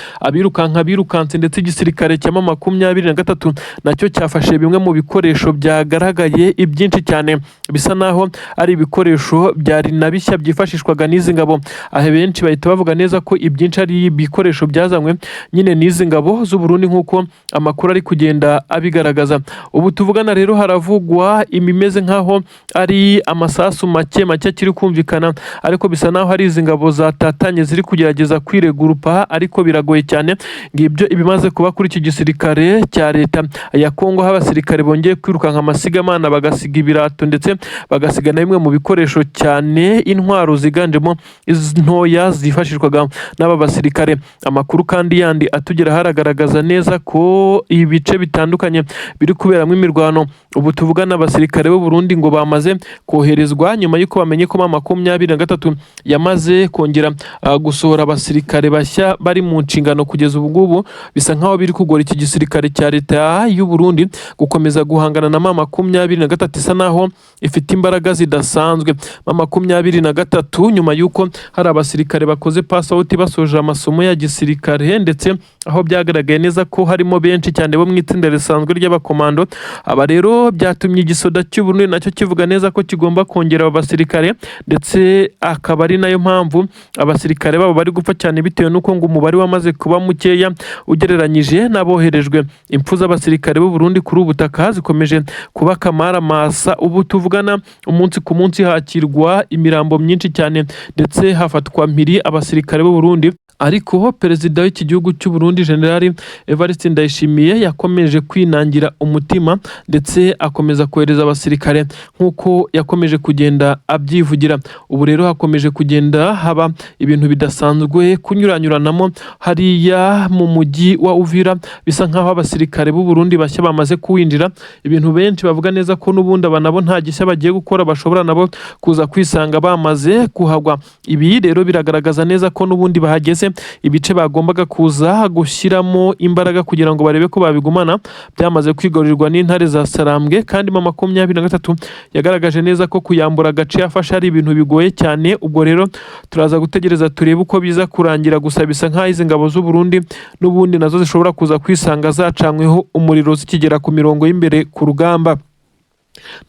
birukanse ndetse igisirikare cya M23 nacyo cyafashe bimwe mu bikoresho byagaragaye ibyinshi cyane, bisa naho ari ibikoresho byari na bishya byifashishwaga n'izi ngabo. Ahe benshi bahita bavuga neza ko ibyinshi ari ibikoresho byazanywe nyine n'izi ngabo z'u Burundi nk'uko amakuru ari kugenda abigaragaza. Ubu tuvugana rero haravugwa imimeze nkaho ari amasasu make kiri kumvikana, ariko bisa naho hari izi ngabo zatatanye ziri kugerageza kwiregurupa, ariko biragoye cyane. Ngibyo ibimaze kuba kuri iki gisirikare cya leta ya Kongo, aho abasirikare bongeye kwirukanka amasigamana bagasiga ibirato ndetse bagasiga na bimwe mu bikoresho cyane intwaro ziganjemo ntoya zifashishwaga n'aba basirikare. Amakuru kandi yandi atugera haragaragaza neza ko ibice bitandukanye biri kuberamo imirwano. Ubu tuvugana abasirikare b'u Burundi ngo bamaze koherezwa nyuma y'uko bamenye ko M23 yamaze kongera gusohora abasirikare bashya bari mu nshingano. Kugeza ubu ngubu bisa nkaho biri kugora iki gisirikare cya leta y'u Burundi gukomeza guhangana na M23, isa naho ifite imbaraga zidasanzwe. M23 nyuma y'uko hari abasirikare bakoze pass out basoje amasomo ya gisirikare, ndetse aho byagaragaye neza ko harimo benshi cyane bo mu itsinda risanzwe ry'abakomando. Aba rero byatumye igisoda cy'u Burundi nacyo kivuga neza ko kigomba kongera aba basirikare, ndetse akaba ari nayo mpamvu abasirikare babo bari gupfa cyane, bitewe n'uko ngo umubare wamaze kuba mukeya ugereranyije n'aboherejwe. Impfu z'abasirikare b'u Burundi kuri ubutaka zikomeje kuba kamaramasa. Ubu tuvugana umunsi ku munsi hakirwa imirambo myinshi cyane, ndetse hafatwa mpiri abasirikare b'u Burundi. Ariko perezida w'iki gihugu cy'u Burundi General Evariste Ndayishimiye yakomeje kwinangira umutima, ndetse akomeza kohereza abasirikare nk'uko yakomeje kugenda abyivugira. Ubu rero hakomeje kugenda haba ibintu bidasanzwe kunyuranyuranamo hariya mu mujyi wa Uvira. Bisa nkaho abasirikare b'u Burundi bashya bamaze kuwinjira, ibintu benshi bavuga neza ko n'ubundi abanabo nta gishya bagiye gukora, bashobora nabo kuza kwisanga bamaze kuhagwa. Ibi rero biragaragaza neza ko n'ubundi bahageze ibice bagombaga kuza gushyiramo imbaraga kugira ngo barebe ko babigumana byamaze kwigarurirwa n'intare za Sarambwe. Kandi M23 yagaragaje neza ko kuyambura agace yafashe ari ibintu bigoye cyane. Ubwo rero turaza gutegereza turebe uko biza kurangira, gusa bisa nkaho izi ngabo z'u Burundi n'ubundi nazo zishobora kuza kwisanga zacanyweho umuriro zikigera ku mirongo y'imbere ku rugamba.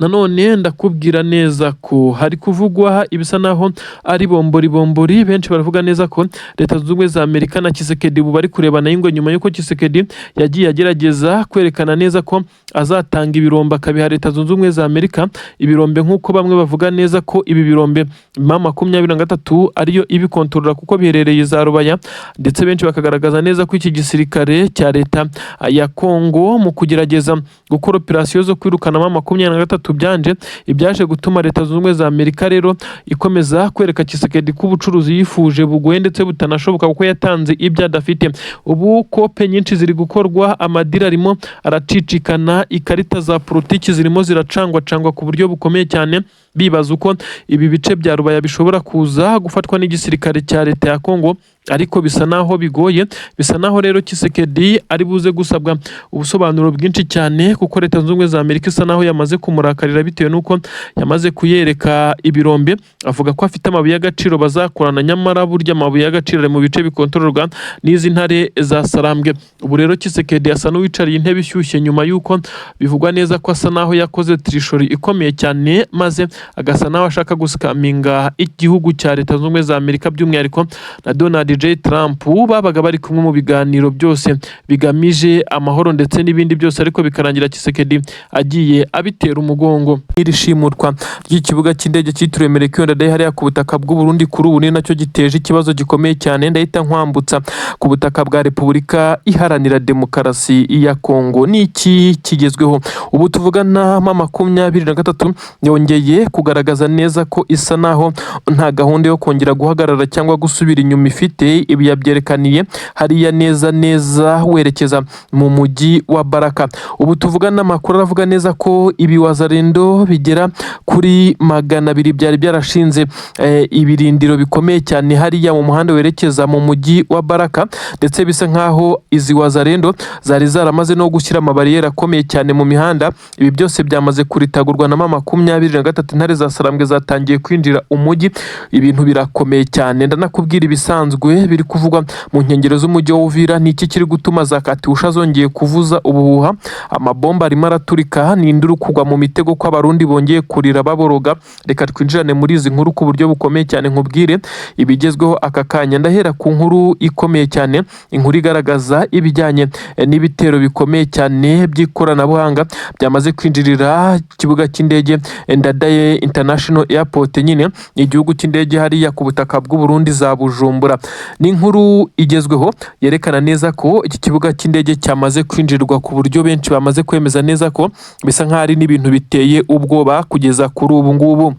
Nanone ndakubwira neza ko hari kuvugwa ibisa naho ari bombori. Benshi baravuga neza ko Leta Zunze Ubumwe za Amerika na Tshisekedi ubu bari kurebana y'ingwe, nyuma y'uko Tshisekedi yagiye agerageza kwerekana neza ko azatanga ibirombe akabiha Leta Zunze Ubumwe za Amerika. Ibirombe nk'uko bamwe bavuga neza ko ibi birombe M23 ariyo ibikontorora kuko biherereye za Rubaya, ndetse benshi bakagaragaza neza ko iki gisirikare cya leta ya Kongo mu kugerageza gukora operasiyo zo kwirukana M23 byanje ibyaje gutuma Leta Zunze Ubumwe za Amerika rero ikomeza kwereka Tshisekedi ko ubucuruzi yifuje bugoye ndetse butanashoboka kuko yatanze ibyo adafite. Ubu kope nyinshi ziri gukorwa, amadira arimo aracicikana, ikarita za politiki zirimo ziracangwa ku buryo bukomeye cyane. bibaza uko ibi bice bya Rubaya bishobora kuza gufatwa n'igisirikare cya leta ya Kongo, ariko bisa naho bigoye. Bisa naho rero Tshisekedi ari buze gusabwa ubusobanuro bwinshi cyane, kuko leta zunze ubumwe za Amerika isa naho yamaze kumurakarira bitewe nuko yamaze kuyereka ibirombe. Avuga ko afite amabuye y'agaciro bazakorana, nyamara burya amabuye y'agaciro ari mu bice bikontororwa n'izi ntare za Sarambwe. Ubu rero Tshisekedi asa n'uwicariye intebe ishyushye, nyuma yuko bivugwa neza ko asa naho yakoze trishori ikomeye cyane, maze agasa naho ashaka gusikaminga igihugu cya leta zunze ubumwe za Amerika, by'umwihariko na Donald J. Trump. Babaga bari kumwe mu biganiro byose bigamije amahoro ndetse n'ibindi byose, ariko bikarangira Tshisekedi agiye abitera umugongo. Iri shimurwa ry'ikibuga cy'indege cyitiriwe Melchior Ndadaye hariya ku butaka bw'u Burundi kuri ubu ni nacyo giteje ikibazo gikomeye cyane. Ndahita nkwambutsa ku butaka bwa Repubulika Iharanira Demokarasi ya Kongo. Ni iki kigezweho ubu tuvugana? 23 yongeye kugaragaza neza ko isa naho nta gahunda yo kongera guhagarara cyangwa gusubira inyuma ifite. Ibi yabyerekaniye hariya neza werekeza mu mujyi wa Baraka. Ubu tuvugana amakuru aravuga neza ko ibi wazarendo bigera kuri 200 byari byarashinze ibirindiro bikomeye cyane hariya mu muhanda werekeza mu mujyi wa Baraka, ndetse bisa nkaho izi wazarendo zari zaramaze no gushyira amabariyeri akomeye cyane mu mihanda. Ibi byose byamaze kuritagurwa na 23 intare za Sarambwe zatangiye kwinjira umujyi. Ibintu birakomeye cyane, ndanakubwira ibisanzwe biri kuvugwa mu nkengero z'umujyi wa Uvira. Ni iki kiri gutuma za katyusha zongeye kuvuza ubuhuha? Amabomba arimo araturika, ni induru kugwa mu mitego ko abarundi bongeye kurira baboroga. Reka twinjirane muri izi nkuru ku buryo bukomeye cyane, nkubwire ibigezweho aka kanya. Ndahera ku nkuru ikomeye cyane, inkuru igaragaza ibijyanye n'ibitero bikomeye cyane by'ikoranabuhanga byamaze kwinjirira ikibuga cy'indege Ndadaye International Airport, nyine igihugu cy'indege hariya ku butaka bw'u Burundi za Bujumbura. Ni inkuru igezweho yerekana neza ko iki kibuga cy'indege cyamaze kwinjirirwa ku buryo benshi bamaze kwemeza neza ko bisa nk'aho ari n'ibintu biteye ubwoba kugeza kuri ubu ngubu.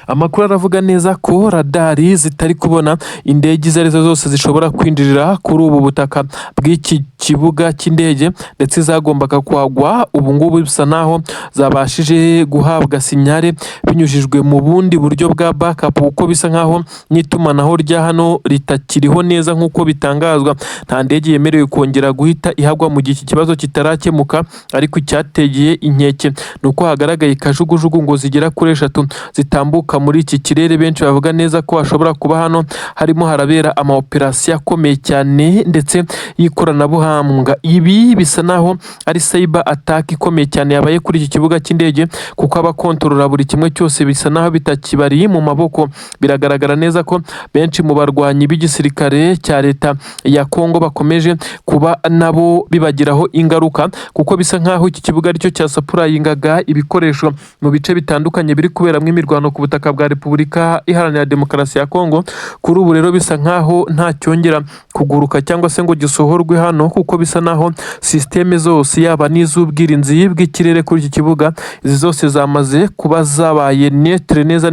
Amakuru aravuga neza ko radari zitari kubona indege izo arizo zose zishobora kwinjirira kuri ubu butaka bw'iki kibuga cy'indege, ndetse zagombaga kwagwa. Ubu ngubu bisa naho zabashije guhabwa sinyare binyujijwe mu bundi buryo bwa backup, kuko bisa nkaho n'itumanaho rya hano ritakiriho neza nk'uko bitangazwa. Nta ndege yemerewe kongera guhita ihagwa mu gihe iki kibazo kitarakemuka, ariko icyategeye inkeke nuko hagaragaye kajugujugu ngo zigera kuri 3 zitambuka muri iki kirere. Benshi bavuga neza ko hashobora kuba hano harimo harabera ama operasiyo akomeye cyane ndetse y'ikoranabuhanga. Ibi bisa naho ari cyber attack ikomeye cyane yabaye kuri iki kibuga cy'indege, kuko abakontorora buri kimwe cyose bisa naho bitakibari mu maboko. Biragaragara neza ko benshi mu barwanyi b'igisirikare cya leta ya Kongo bakomeje kuba nabo bibagiraho ingaruka, kuko bisa nkaho iki kibuga aricyo cyasapurayingaga ibikoresho mu bice bitandukanye biri kuberamo imirwano ku butaka bwa Repubulika Iharanira Demokarasi ya Kongo. Kuri ubu rero bisa nkaho nta cyongera kuguruka cyangwa se ngo gisohorwe hano, kuko bisa naho systeme zose yaba n'iz'ubwirinzi bw'ikirere kuri iki kibuga, izi zose zamaze kuba zabaye netre neza,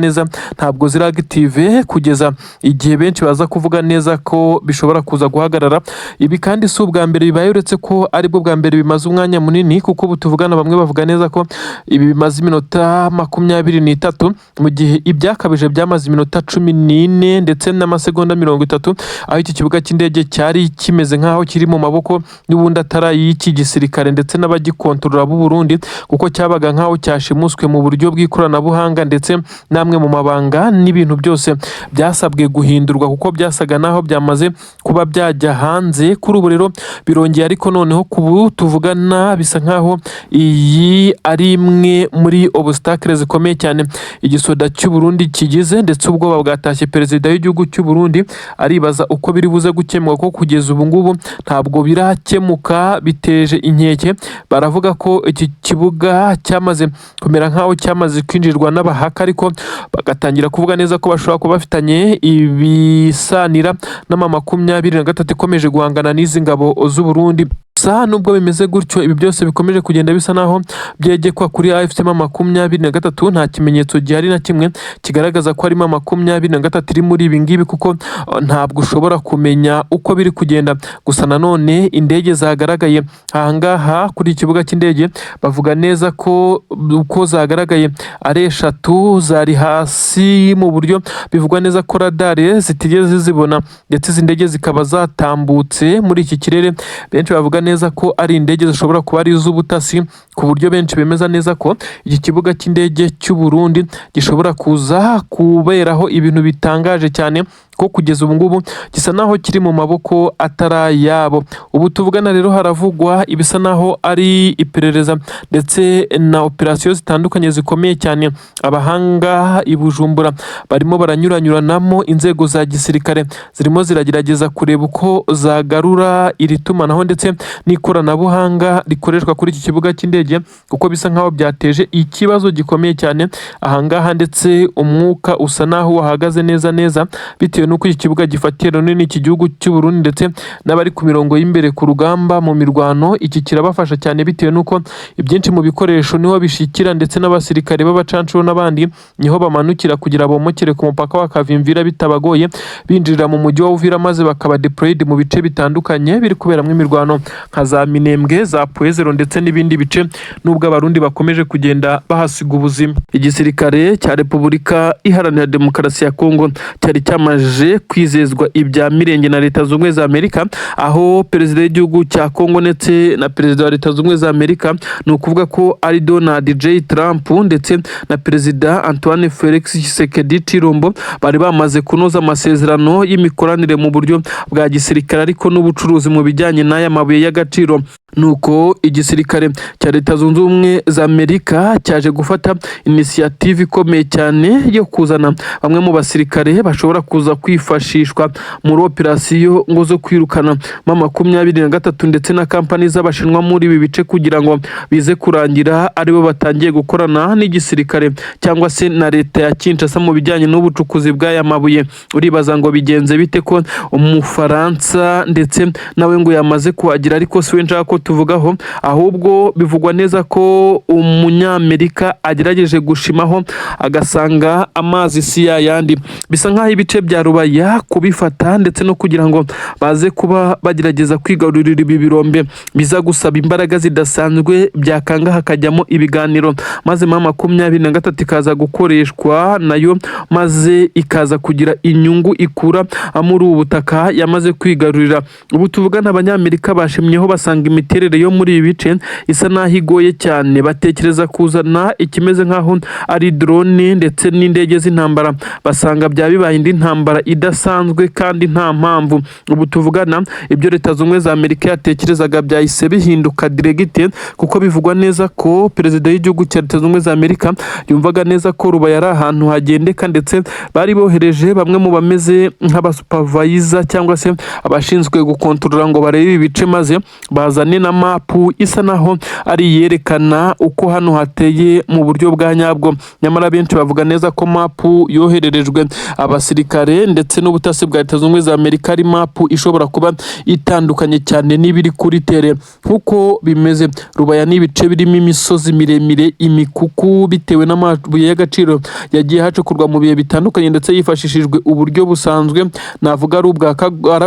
ntabwo ziri active kugeza igihe benshi baza kuvuga neza ko bishobora kuza guhagarara. Ibi kandi si ubwa mbere bibaye, uretse ko aribwo bwa mbere bimaze umwanya munini, kuko ubu tuvugana bamwe bavuga neza ko ibi bimaze iminota 23, mu gihe ibyakabije byamaze iminota 14 ndetse n'amasegonda 30, aho iki kibuga cy'indege cyari kimeze nkaho kiri mu maboko n'ubundi atari y'iki gisirikare ndetse n'abagikontorora b'u Burundi, kuko cyabaga nkaho cyashimuswe mu buryo bw'ikoranabuhanga, ndetse namwe mu mabanga n'ibintu byose byasabwe guhindurwa, kuko byasaga naho byamaze kuba byajya hanze. Kuri ubu rero birongeye, ariko noneho kubu tuvugana bisa nkaho iyi ari imwe muri obstacle zikomeye cyane igisoda cy'u Burundi kigize, ndetse ubwoba bwatashye perezida w'igihugu cy'u Burundi. Aribaza uko biri buze gukemuka, ko kugeza ubu ngubu ntabwo birakemuka, biteje inkeke. Baravuga ko iki kibuga cyamaze kumera nkaho cyamaze kwinjirwa n'abahaka, ariko bagatangira kuvuga neza ko bashobora kuba bafitanye ibisanira na 23 ikomeje guhangana n'izi ngabo z'u Burundi. Gusa nubwo bimeze gutyo, ibi byose bikomeje kugenda bisa naho byegekwa kuri AFC/M23, nta kimenyetso gihari na kimwe kigaragaza ko harimo M23 iri muri ibi ngibi, kuko ntabwo ushobora kumenya uko biri kugenda. Gusa nanone indege zagaragaye ahangaha kuri ikibuga cy'indege bavuga neza ko uko zagaragaye ari eshatu zari hasi, mu buryo bivugwa neza ko radare zitigeze zibona, ndetse izi ndege zikaba zatambutse muri iki kirere. Benshi bavuga neza ko ari indege zishobora kuba ari iz'ubutasi, ku buryo benshi bemeza neza ko iki kibuga cy'indege cy'u Burundi gishobora kuza kuberaho ibintu bitangaje cyane, ko kugeza ubu ngubu gisa naho kiri mu maboko atari yabo. Ubu tuvugana rero haravugwa ibisa naho ari iperereza ndetse na operasiyo zitandukanye zikomeye cyane. Abahanga i Bujumbura barimo baranyuranyuranamo, inzego za gisirikare zirimo ziragerageza kureba uko zagarura iri tumanaho ndetse n'ikoranabuhanga rikoreshwa kuri iki kibuga cy'indege, kuko bisa nkaho byateje ikibazo gikomeye cyane ahangaha, ndetse umwuka usa naho wahagaze neza bitewe nuko iki kibuga gifatiye runini iki gihugu cy'u Burundi, ndetse n'abari ku mirongo y'imbere ku rugamba mu mirwano. Iki kirabafasha cyane bitewe nuko ibyinshi mu bikoresho niho bishikira, ndetse n'abasirikare b'abacancuro n'abandi niho bamanukira kugira bomokere ku mupaka wa Kavimvira bitabagoye, binjirira mu mujyi wa Uvira maze bakaba deployed mu bice bitandukanye biri kuberamo imirwano nka za Minembwe, za Pwezero ndetse n'ibindi bice, nubwo abarundi bakomeje kugenda bahasiga ubuzima. Igisirikare cya Repubulika Iharanira Demokarasi ya Kongo cyari cyamaje kwizezwa ibya mirenge na Leta Zunze Ubumwe za Amerika, aho perezida w'igihugu cya Kongo ndetse na perezida wa Leta Zunze Ubumwe za Amerika, ni ukuvuga ko ari Donald J. Trump ndetse na perezida Antoine Felix Tshisekedi Tshilombo bari bamaze kunoza amasezerano y'imikoranire mu buryo bwa gisirikare ariko n'ubucuruzi mu bijyanye n'aya mabuye y'agaciro. Nuko igisirikare cya Leta Zunze Ubumwe za Amerika cyaje gufata initiative ikomeye cyane yo kuzana bamwe mu basirikare bashobora kuza kwifashishwa muri operasiyo ngo zo kwirukana M23 ndetse na kampani z'abashinwa muri ibi bice, kugira ngo bize kurangira aribo batangiye gukorana n'igisirikare cyangwa se na leta ya Kinshasa mu bijyanye n'ubucukuzi bw'aya mabuye. Uribaza ngo bigenze bite ko Umufaransa ndetse nawe ngo yamaze kuhagira, ariko siwe nshaka ko tuvugaho, ahubwo bivugwa neza ko Umunyamerika agerageje gushimaho agasanga amazi si yayandi. Bisa nkaho ibice bya Rubaya kubifata ndetse no kugira ngo baze kuba bagerageza kwigarurira ibi birombe biza gusaba imbaraga zidasanzwe, byakanga hakajyamo ibiganiro, maze M23 ikaza gukoreshwa nayo, maze ikaza kugira inyungu ikura muri ubu butaka yamaze kwigarurira. Ubu tuvugana Abanyamerika bashimyeho basanga imiterere yo muri ibi bice isa naho igoye cyane, batekereza kuzana ikimeze nkaho ari drone ndetse n'indege z'intambara, basanga bya bibaye indi ntambara idasanzwe kandi nta mpamvu. Ubu tuvugana ibyo Leta Zunze Ubumwe za Amerika yatekerezaga byahise bihinduka direct, kuko bivugwa neza ko perezida w'igihugu cya Leta Zunze Ubumwe za Amerika yumvaga neza ko Rubaya ari ahantu hagendeka, ndetse bari bohereje bamwe mu bameze nk'abasupervisor cyangwa se abashinzwe gukontorora ngo barebe ibice, maze bazane na mapu isa naho ari yerekana uko hano hateye mu buryo bwa nyabwo. Nyamara benshi bavuga neza ko mapu yohererejwe abasirikare ndetse n'ubutasi bwa Leta Zunze Ubumwe za Amerika ari mapu ishobora kuba itandukanye cyane n'ibiri kuri tere. Nkuko bimeze, Rubaya n'ibice birimo imisozi miremire, imikuku, bitewe n'amabuye y'agaciro yagiye hacukurwa mu bihe bitandukanye ndetse yifashishijwe uburyo busanzwe, navuga ari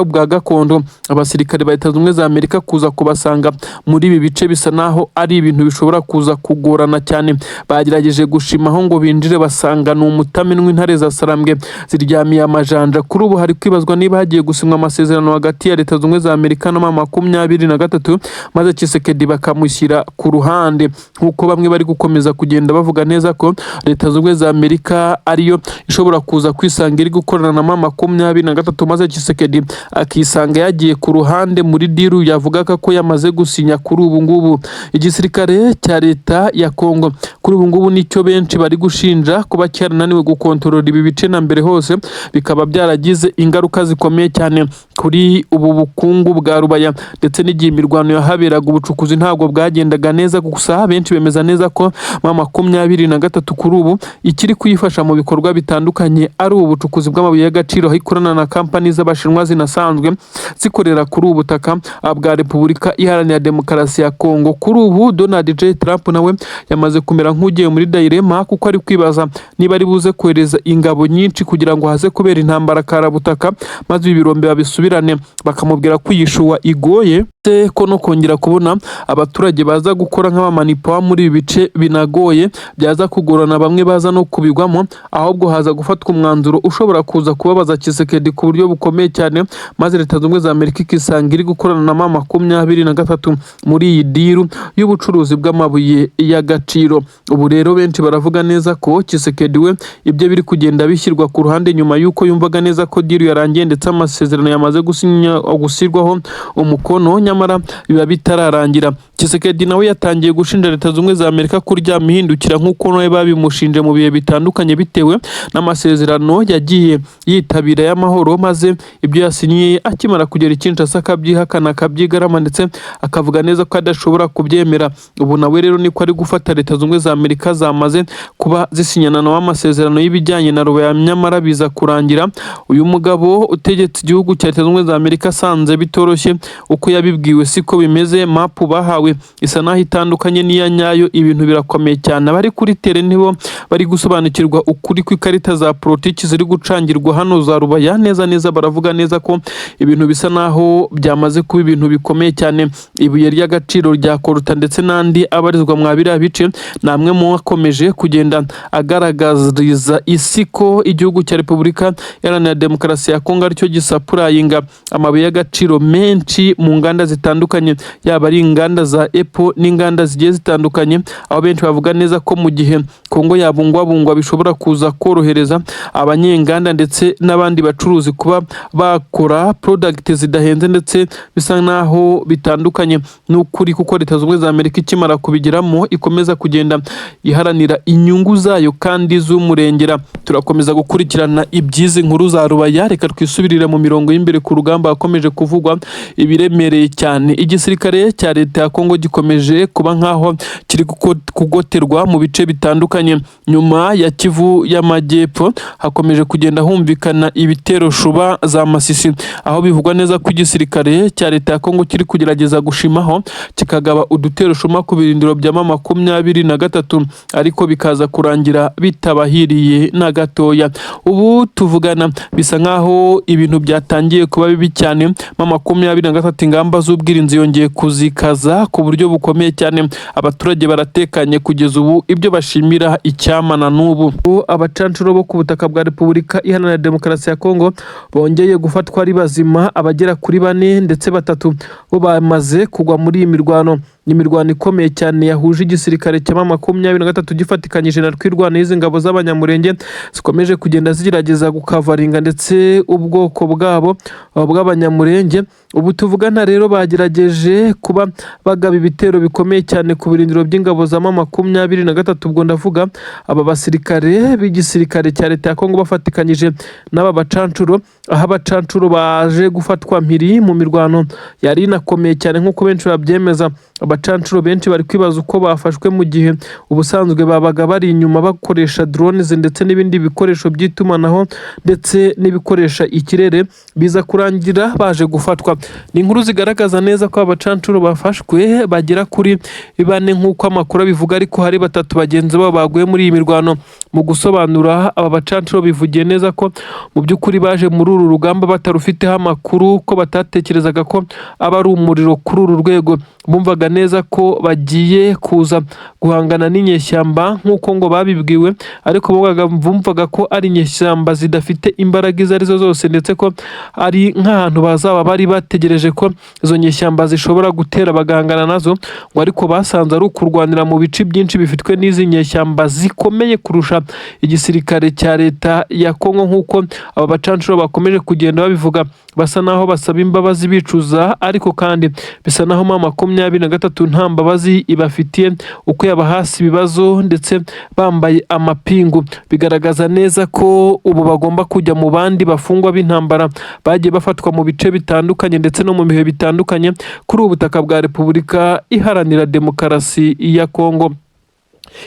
ubwa gakondo. Abasirikare ba Leta Zunze Ubumwe za Amerika kuza kubasanga muri ibi bice bisa naho ari ibintu bishobora kuza kugorana cyane. Bagerageje gushimaho ngo binjire, basanga ni umutamenwa, intare za Sarambwe ziryamiye amajanja. Kuri ubu hari kwibazwa niba hagiye gusinywa amasezerano hagati ya Leta Zunze Ubumwe za Amerika na M23, maze Tshisekedi bakamushyira ku ruhande, nkuko bamwe bari gukomeza kugenda bavuga neza ko Leta Zunze Ubumwe za Amerika ariyo ishobora kuza kwisanga iri gukorana na M23, maze Tshisekedi akisanga yagiye ku ruhande muri diru yavugaga ko yamaze gusinya. Kuri ubu ngubu igisirikare cya Leta ya Kongo kuri ubu ngubu nicyo benshi bari gushinja kuba cyarananiwe gukontorora ibi bice, na mbere hose bikaba byaragize ingaruka zikomeye cyane kuri ubu bukungu bwa Rubaya, ndetse n'igihe imirwano yahaberaga ubucukuzi ntabwo bwagendaga neza. Gusa benshi bemeza neza ko M23 kuri ubu ikiri kuyifasha mu bikorwa bitandukanye, ari ubucukuzi bw'amabuye y'agaciro, aho ikorana na kampani z'abashinwa zinasanzwe zikorera kuri ubu butaka bwa Repubulika Iharanira iharanira demokarasi ya Kongo. Kuri ubu Donald J Trump nawe yamaze kumera nk'ugiye muri dilema, kuko ari kwibaza niba ari buze kohereza ingabo nyinshi kugira ngo haze kubera intambara karabutaka, maze ibirombe babisubirane, bakamubwira ko yishuwa igoye ko no kongera kubona abaturage baza gukora nk'abamanipa muri ibi bice binagoye, byaza kugorana bamwe baza no kubigwamo, ahubwo haza gufatwa umwanzuro ushobora kuza kubabaza Tshisekedi ku buryo bukomeye cyane, maze Leta Zunze Ubumwe za Amerika ikisanga iri gukorana na M23 muri iyi diru y'ubucuruzi bw'amabuye y'agaciro. Ubu rero benshi baravuga neza ko Tshisekedi we ibyo biri kugenda bishyirwa ku ruhande nyuma y'uko yumvaga neza ko diru yarangiye ndetse amasezerano yamaze gushyirwaho umukono, nyamara biba bitararangira. Tshisekedi nawe yatangiye gushinja Leta Zunze Ubumwe za Amerika kurya mihindukira nk'uko nawe babimushinje mu bihe bitandukanye bitewe n'amasezerano yagiye yitabira y'amahoro, maze ibyo yasinyiye akimara kugera Kinshasa akabyihakana akabyigarama ndetse akavuga neza ko adashobora kubyemera. Ubu nawe rero niko ari gufata Leta Zunze Ubumwe za Amerika zamaze kuba zisinyana nawe amasezerano y'ibijyanye na Rubaya, nyamara biza kurangira uyu mugabo utegetse igihugu cya Leta Zunze Ubumwe za Amerika asanze bitoroshye uko yabibwiwe siko bimeze. Mapu bahawe isa naho itandukanye n'iya nyayo, ibintu birakomeye cyane. Abari kuri tere nibo bari gusobanukirwa ukuri kw'ikarita za politiki ziri gucangirwa hano za Rubaya neza baravuga neza ko ibintu bisa naho byamaze kuba ibintu bikomeye cyane. Ibuye ry'agaciro rya koruta ndetse n'andi abarizwa mwa biriya bice namwe mu akomeje kugenda agaragariza isi ko igihugu cya Repubulika Iharanira Demokarasi ya Kongo aricyo gisapurayinga amabuye y'agaciro menshi mu nganda zitandukanye, yaba ari inganda za Apple n'inganda zigiye zitandukanye, aho benshi bavuga neza ko mu gihe Kongo yabungwabungwa bishobora kuza korohereza abanyenganda ndetse n'abandi bacuruzi kuba bakora product zidahenze ndetse bisa naho bitandukanye n'ukuri, kuko Leta Zunze Ubumwe za Amerika ikimara kubigiramo ikomeza kugenda iharanira inyungu zayo kandi z'umurengera. Turakomeza gukurikirana ibyizi nkuru za Rubaya, reka twisubirire mu mirongo y'imbere ku rugamba hakomeje kuvugwa ibiremereye cyane. Igisirikare cya Leta ya Kongo gikomeje kuba nkaho kiri kugoterwa mu bice bitandukanye. Nyuma ya Kivu y'Amajyepfo hakomeje kugenda humvikana ibitero shuba za Masisi, aho bivugwa neza ko igisirikare cya Leta ya Kongo kiri kugerageza gushimaho kikagaba udutero shuma ku birindiro bya M23, ariko bikaza kurangira bitabahiriye na gatoya. Ubu tuvugana bisa nkaho ibintu byatangiye kuba bibi cyane. M23 ingamba z'ubwirinzi yongeye kuzikaza ku buryo bukomeye cyane. Abaturage baratekanye kugeza ubu, ibyo bashimira icyamana n'ubu. Abacancuro bo ku butaka bwa Repubulika Iharanira Demokarasi ya Kongo bongeye gufatwa ari bazima, abagera kuri 4 ndetse 3 bo bamaze kugwa muri iyi mirwano. Ni imirwano ikomeye cyane yahuje igisirikare cya M23 gifatikanyije na Twirwana izi ngabo z'abanyamurenge zikomeje kugenda zigerageza gukavaringa ndetse ubwoko bwabo bw'abanyamurenge. Ubu tuvugana rero bagerageje kuba bagaba ibitero bikomeye cyane ku birindiro by'ingabo za M23, ubwo ndavuga aba basirikare b'igisirikare cya Leta ya Kongo bafatikanyije n'aba bacancuro, aho abacancuro baje gufatwa mpiri mu mirwano yari inakomeye cyane nk'uko benshi babyemeza. Abacancuro benshi bari kwibaza uko bafashwe mu gihe ubusanzwe babaga bari inyuma bakoresha drones ndetse n'ibindi bikoresho by'itumanaho ndetse n'ibikoresha ikirere, biza kurangira baje gufatwa. Ni inkuru zigaragaza neza ko abacancuro bafashwe bagera kuri 4 nk'uko amakuru bivuga, ariko hari 3 bagenzi babo baguye muri iyi mirwano. Mu gusobanura, aba bacancuro bivugiye neza ko mu by'ukuri baje muri uru rugamba batarufiteho amakuru, ko batatekerezaga ko aba ari umuriro kuri uru rwego. Bumvaga neza ko bagiye kuza guhangana n'inyeshyamba nk'uko ngo babibwiwe, ariko bumvaga ko ari inyeshyamba zidafite imbaraga izo arizo zose, ndetse ko ari nk'ahantu bazaba bari bategereje ko izo nyeshyamba zishobora gutera bagahangana nazo, ngo ariko basanze ari ukurwanira mu bice byinshi bifitwe n'izi nyeshyamba zikomeye kurusha igisirikare cya Leta ya Kongo. Nk'uko aba bacancuro bakomeje kugenda babivuga, basa naho basaba imbabazi bicuza, ariko kandi bisa naho M23 nta mbabazi ibafitiye uko yaba hasi ibibazo ndetse bambaye amapingu. Bigaragaza neza ko ubu bagomba kujya mu bandi bafungwa b'intambara bagiye bafatwa mu bice bitandukanye ndetse no mu bihe bitandukanye kuri ubu butaka bwa Repubulika Iharanira Demokarasi ya Kongo.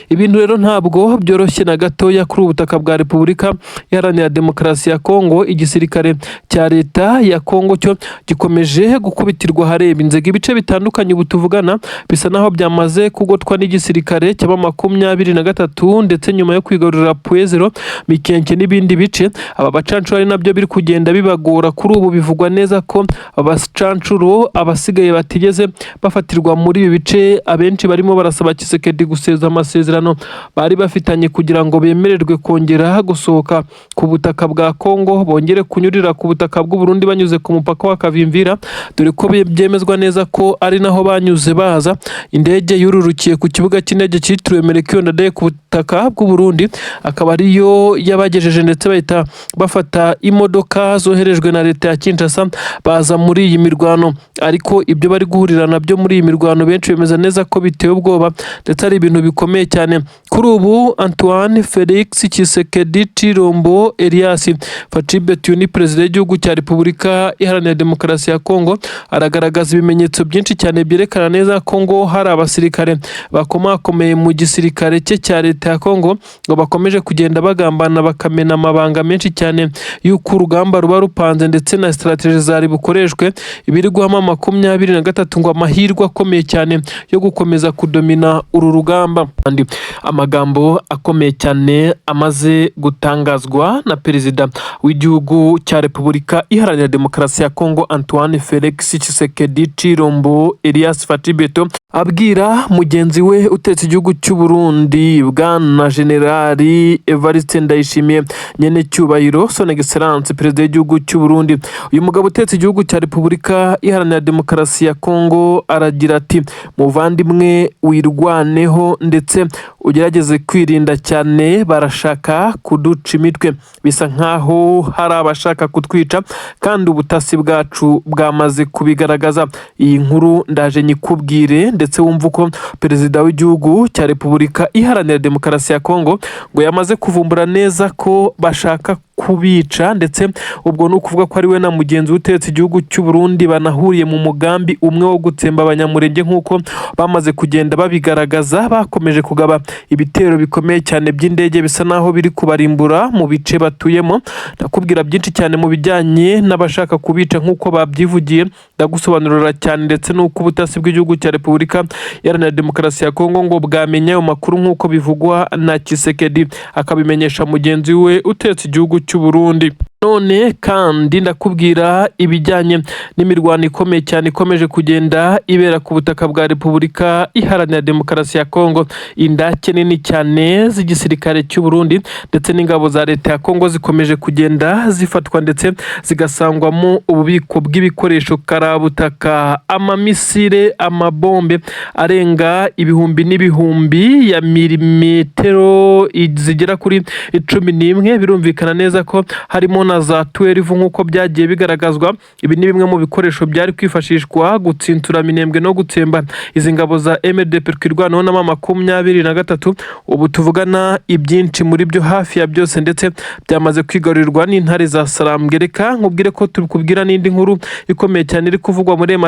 Ibintu rero ntabwo byoroshye na gatoya kuri ubutaka bwa Repubulika Iharanira Demokarasi ya Kongo. Igisirikare cya leta ya Kongo cyo gikomeje gukubitirwa hareba inzego. Ibice bitandukanye ubu tuvugana bisa naho byamaze kugotwa n'igisirikare cy'aba 23 ndetse nyuma yo kwigarurira Puezero, Mikenke n'ibindi bice. Aba bacancuro ari nabyo biri kugenda bibagora kuri ubu. Bivugwa neza ko abacancuro abasigaye batigeze bafatirwa muri ibi bice, abenshi barimo barasaba Tshisekedi guseza amasezerano bari bafitanye kugira ngo bemererwe kongera gusohoka ku butaka bwa Kongo, bongere kunyurira ku butaka bw'u Burundi banyuze ku mupaka wa Kavimvira, dore ko byemezwa neza ko ari naho banyuze baza. Indege yururukiye ku kibuga cy'indege cyitiriwe Melchior Ndadaye ku butaka bw'u Burundi, akaba ariyo yabagejeje ndetse bahita bafata imodoka zoherejwe na leta ya Kinshasa baza muri iyi mirwano. Ariko ibyo bari guhurira nabyo muri iyi mirwano benshi bemeza neza ko biteye ubwoba ndetse ari ibintu bikomeye cyane. Kuri ubu Antoine Felix Tshisekedi Tshilombo Elias Faci-Beto ni perezida w'igihugu cya Repubulika Iharanira Demokarasi ya Kongo, aragaragaza ibimenyetso byinshi cyane byerekana neza ko ngo hari abasirikare bakomakomeye mu gisirikare cye cya leta ya Kongo ngo bakomeje kugenda bagambana bakamena amabanga menshi cyane y'uko urugamba ruba rupanze ndetse na strategie zari bukoreshwe. Ibiri guhama 23 ngo amahirwe akomeye cyane yo gukomeza kudomina uru rugamba. Andi amagambo akomeye cyane amaze gutangazwa na perezida w'igihugu cya Repubulika Iharanira Demokarasi ya Kongo Antoine Felix Tshisekedi Tshilombo Elias Faci-Beto, abwira mugenzi we utetse igihugu cy'u Burundi bwana Generali Evariste Ndayishimiye nyene cyubahiro son excellence perezida w'igihugu cy'u Burundi. Uyu mugabo utetse igihugu cya Repubulika Iharanira Demokarasi ya Kongo aragira ati, muvandimwe wirwaneho ndetse ugerageze kwirinda cyane, barashaka kuduca imitwe, bisa nkaho hari abashaka kutwica kandi ubutasi bwacu bwamaze kubigaragaza. Iyi nkuru ndaje nyikubwire ndetse wumva uko perezida w'igihugu cya Repubulika Iharanira Demokarasi ya Kongo ngo yamaze kuvumbura neza ko bashaka kubica, ndetse ubwo ni ukuvuga ko ari we na mugenzi utetse igihugu cy'u Burundi banahuriye mu mugambi umwe wo gutsemba abanyamurenge nk'uko bamaze kugenda babigaragaza. Bakomeje kugaba ibitero bikomeye cyane by'indege bisa naho biri kubarimbura mu bice batuyemo. Ndakubwira byinshi cyane mu bijyanye n'abashaka kubica nk'uko babyivugiye, ndagusobanurira cyane ndetse n'uko ubutasi bw'igihugu cya Repubulika Iharanira Demokarasi ya Kongo ngo bwamenye ayo makuru nk'uko bivugwa na Tshisekedi akabimenyesha mugenzi we utetse igihugu cy'u Burundi. None kandi ndakubwira ibijyanye n'imirwano ikomeye cyane ikomeje kugenda ibera ku butaka bwa Repubulika Iharanira Demokarasi ya Kongo. Indake nini cyane z'igisirikare cy'u Burundi ndetse n'ingabo za leta ya Kongo zikomeje kugenda zifatwa ndetse zigasangwamo ububiko bw'ibikoresho karabutaka, amamisire, amabombe arenga ibihumbi n'ibihumbi ya milimetero zigera kuri 11. Birumvikana neza ko harimo na za 12 nk'uko byagiye bigaragazwa. Ibi ni bimwe mu bikoresho byari kwifashishwa gutsintura Minembwe no gutsemba izi ngabo za MDP kwirwanaho na 23. Ubu tuvugana ibyinshi muri byo hafi ya byose ndetse byamaze kwigarurirwa n'intare za Sarambwe. Reka nkubwire ko tubikubwira n'indi nkuru ikomeye cyane iri kuvugwa muri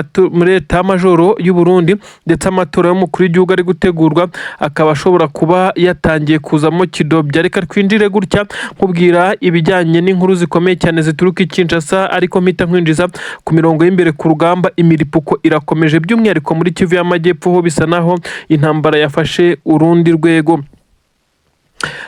leta majoro y'u Burundi, ndetse amatora y'umukuru w'igihugu ari gutegurwa akaba ashobora kuba yatangiye kuzamo kidobya. Reka twinjire gutya nkubwira ibijyanye n'inkuru zikomeye cyane zituruka i Kinshasa, ariko mpita nkwinjiza ku mirongo y'imbere ku rugamba. Imiripuko irakomeje by'umwihariko muri Kivu y'Amajyepfo ho bisa naho intambara yafashe urundi rwego.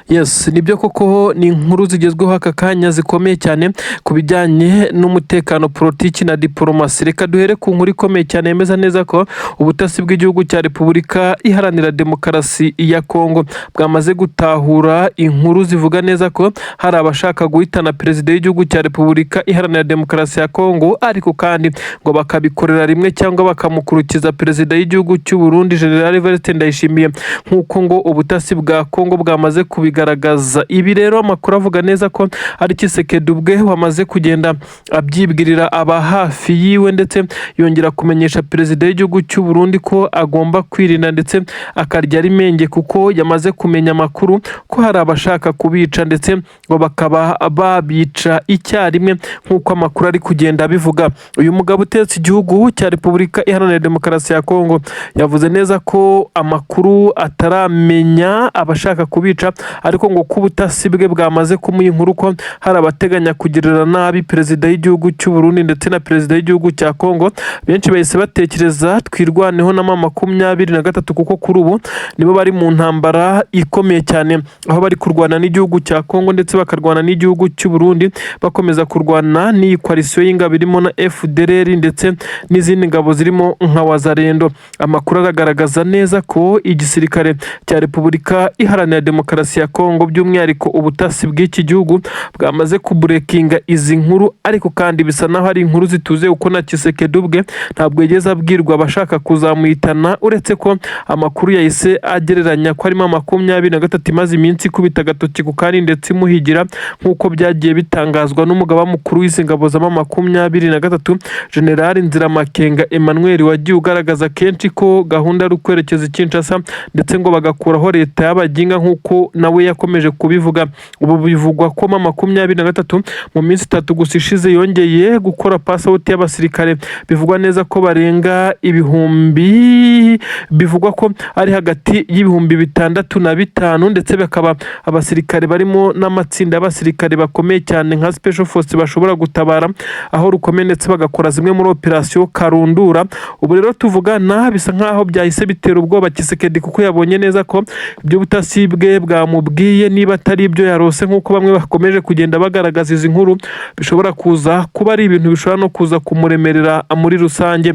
Yes, nibyo koko ni inkuru zigezweho aka kanya zikomeye cyane ku bijyanye n'umutekano, politiki na diplomasi. Reka duhere ku nkuru ikomeye cyane yemeza neza ko ubutasi bw'igihugu cya Repubulika Iharanira Demokarasi ya Kongo bwamaze gutahura inkuru zivuga neza ko hari abashaka guhitana perezida w'igihugu cya Repubulika Iharanira Demokarasi ya Kongo, ariko kandi ngo bakabikorera rimwe cyangwa bakamukurukiza perezida w'igihugu cy'u Burundi General Evariste Ndayishimiye, nk'uko ngo ubutasi bwa Kongo bwamaze kubigaragaza bigaragaza. Ibi rero amakuru avuga neza ko ari Tshisekedi ubwe wamaze kugenda abyibwirira aba hafi yiwe, ndetse yongera kumenyesha perezida w'igihugu cy'u Burundi ko agomba kwirinda ndetse akarya ari menge, kuko yamaze kumenya amakuru ko hari abashaka kubica ndetse ngo bakaba babica icyarimwe nk'uko amakuru ari kugenda abivuga. Uyu mugabo utetse igihugu cya Repubulika Iharanira Demokarasi ya Kongo yavuze neza ko amakuru ataramenya abashaka kubica, ariko ngo ko ubutasi bwe bwamaze kumuha inkuru ko hari abateganya kugirira nabi perezida w'igihugu cy'u Burundi ndetse na perezida w'igihugu cya Kongo. Benshi bahise batekereza twirwaneho na M23 kuko kuri ubu nibo bari mu ntambara ikomeye cyane, aho bari kurwana n'igihugu cya Kongo ndetse bakarwana n'igihugu cy'u Burundi, bakomeza kurwana n'iyi koalisiyo y'ingabo irimo na FDLR ndetse n'izindi ngabo zirimo nka Wazalendo. Amakuru aragaragaza neza ko igisirikare cya Repubulika Iharanira Demokarasi ya Kongo by'umwihariko ubutasi bw'iki gihugu bwamaze kuburekinga izi nkuru, ariko kandi bisa naho ari inkuru zituze uko na Tshisekedi ubwe ntabwo yigeze abwirwa abashaka kuzamuhitana, uretse ko amakuru yahise agereranya ko harimo M23 imaze iminsi ikubita agatoki ku kandi ndetse imuhigira, nk'uko byagiye bitangazwa n'umugaba mukuru w'izi ngabo za M23 General Nziramakenga Emmanuel, wagiye ugaragaza kenshi ko gahunda ari ukwerekeza i Kinshasa ndetse ngo bagakuraho leta y'abaginga, nk'uko nawe yakomeje kubivuga. Ubu bivugwa ko M23 mu minsi 3 gusa ishize yongeye gukora passport y'abasirikare, bivugwa neza ko barenga ibihumbi, bivugwa ko ari hagati y'ibihumbi 6 na 5, ndetse bakaba abasirikare barimo n'amatsinda y'abasirikare bakomeye cyane nka Special Force bashobora gutabara aho rukomeye, ndetse bagakora zimwe muri operation Karundura. Ubu rero tuvugana bisa nkaho byahise bitera ubwoba Tshisekedi, kuko yabonye neza ko ibyo butasi bwe bwamubwiye niba atari ibyo yarose, nk'uko bamwe bakomeje kugenda bagaragaza izi nkuru, bishobora kuza kuba ari ibintu bishobora no kuza kumuremerera muri rusange.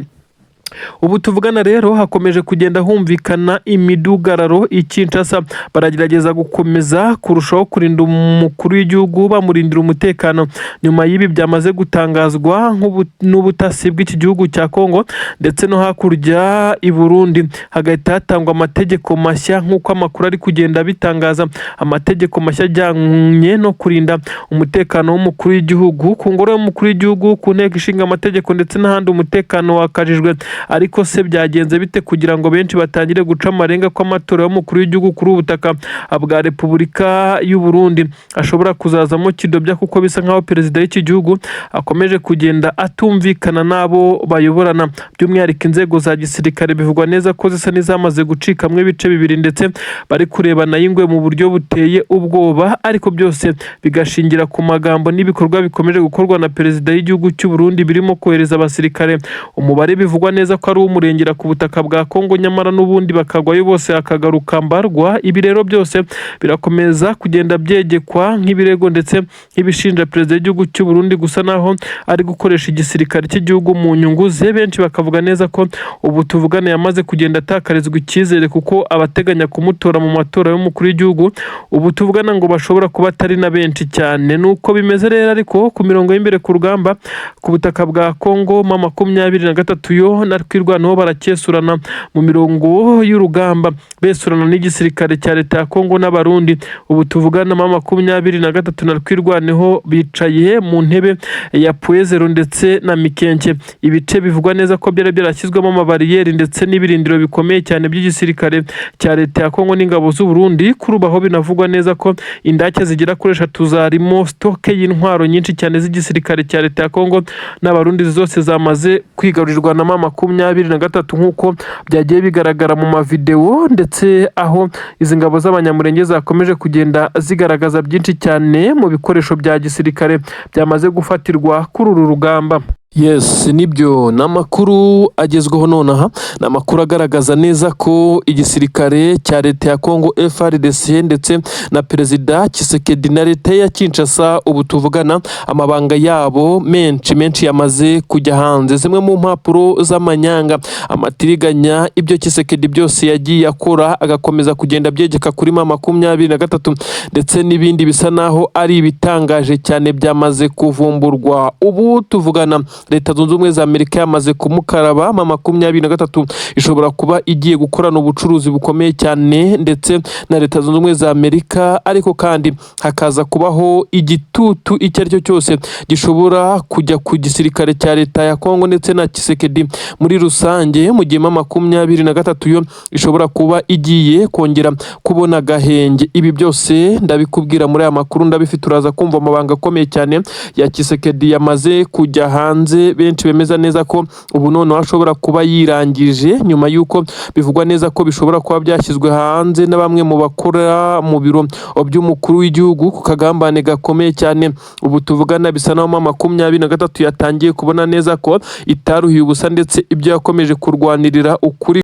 Ubu tuvugana rero hakomeje kugenda humvikana imidugararo i Kinshasa, baragerageza gukomeza kurushaho kurinda umukuru w'igihugu, bamurindira umutekano nyuma y'ibi byamaze gutangazwa n'ubutasi bw'iki gihugu cya Kongo, ndetse no hakurya i Burundi hagahita hatangwa amategeko mashya, nk'uko amakuru ari kugenda bitangaza, amategeko mashya ajyanye no kurinda umutekano w'umukuru w'igihugu, ku ngoro y'umukuru w'igihugu, ku nteko ishinga amategeko ndetse n'ahandi umutekano wakajijwe. Ariko se byagenze bite kugira ngo benshi batangire guca amarenga ko amatora y'umukuru w'igihugu kuri ubutaka bwa Repubulika y'u Burundi ashobora kuzazamo kidobya, kuko bisa nkaho perezida w'iki gihugu akomeje kugenda atumvikana nabo bayoborana, by'umwihariko inzego za gisirikare bivugwa neza ko zisa n'izamaze gucikamwe ibice bibiri, ndetse bari kurebana y'ingwe mu buryo buteye ubwoba, ariko byose bigashingira ku magambo n'ibikorwa bikomeje gukorwa na perezida w'igihugu cy'u Burundi, birimo kohereza abasirikare umubare bivugwa neza ko ari umurengera ku butaka bwa Kongo, nyamara n'ubundi bakagwayo bose akagaruka mbarwa. Ibi rero byose birakomeza kugenda byegekwa nk'ibirego ndetse nk'ibishinja perezida w'igihugu cy'u Burundi, gusa naho ari gukoresha igisirikare cy'igihugu mu nyungu ze. Benshi bakavuga neza ko ubu tuvugana yamaze kugenda atakarizwa icyizere, kuko abateganya kumutora mu matora y'umukuru w'igihugu ubu tuvugana ngo bashobora kuba atari na benshi cyane. Nuko bimeze rero, ariko ku mirongo y'imbere ku rugamba ku butaka bwa Kongo M23 yo narwirwanaho barakesurana mu mirongo y'urugamba, besurana n'igisirikare cya leta ya Kongo n'abarundi. Ubu tuvugana M23 narwirwaneho bicaye mu ntebe ya Puezero ndetse na Mikenke. Ibice bivugwa neza ko byari byarashyizwemo amabariyeri ndetse n'ibirindiro bikomeye cyane by'igisirikare cya leta ya Kongo n'ingabo z'u Burundi. Kuri ubu aho binavugwa neza ko indake zigera kuri 3 zarimo stoke y'intwaro nyinshi cyane z'igisirikare cya leta ya Kongo n'abarundi, zose zamaze kwigarurirwa na M23 nk'uko byagiye bigaragara mu mavideo, ndetse aho izi ngabo z'abanyamurenge zakomeje kugenda zigaragaza byinshi cyane mu bikoresho bya gisirikare byamaze gufatirwa kuri uru rugamba. Yes, nibyo n'amakuru agezweho nonaha, n'amakuru agaragaza neza ko igisirikare cya leta ya Kongo FARDC ndetse na perezida Tshisekedi na leta ya Kinshasa ubu tuvugana amabanga yabo menshi yamaze kujya hanze. Zimwe mu mpapuro z'amanyanga, amatiriganya, ibyo Tshisekedi byose yagiye akora agakomeza kugenda byegeka kuri M23 ndetse n'ibindi bisa naho ari ibitangaje cyane byamaze kuvumburwa. Ubu tuvugana Leta Zunze Ubumwe za Amerika yamaze kumukaraba. 23 ishobora kuba igiye gukorana ubucuruzi bukomeye cyane ndetse na Leta Zunze Ubumwe za Amerika, ariko kandi hakaza kubaho igitutu icyo ari cyo cyose gishobora kujya ku gisirikare cya leta ya Kongo ndetse na Tshisekedi muri rusange, mu gihe 23 yo ishobora kuba igiye kongera kubona gahenge. Ibi byose ndabikubwira muri aya makuru, ndabifite uraza kumva amabanga akomeye cyane ya Tshisekedi yamaze kujya hanze. Benshi bemeza neza ko ubu none ashobora kuba yirangije, nyuma y'uko bivugwa neza ko bishobora kuba byashyizwe hanze na bamwe mu bakora mu biro by'umukuru w'igihugu ku kagambane gakomeye cyane. Ubu tuvugana bisa naho 23 yatangiye kubona neza ko itaruhiye ubusa ndetse ibyo yakomeje kurwanirira ukuri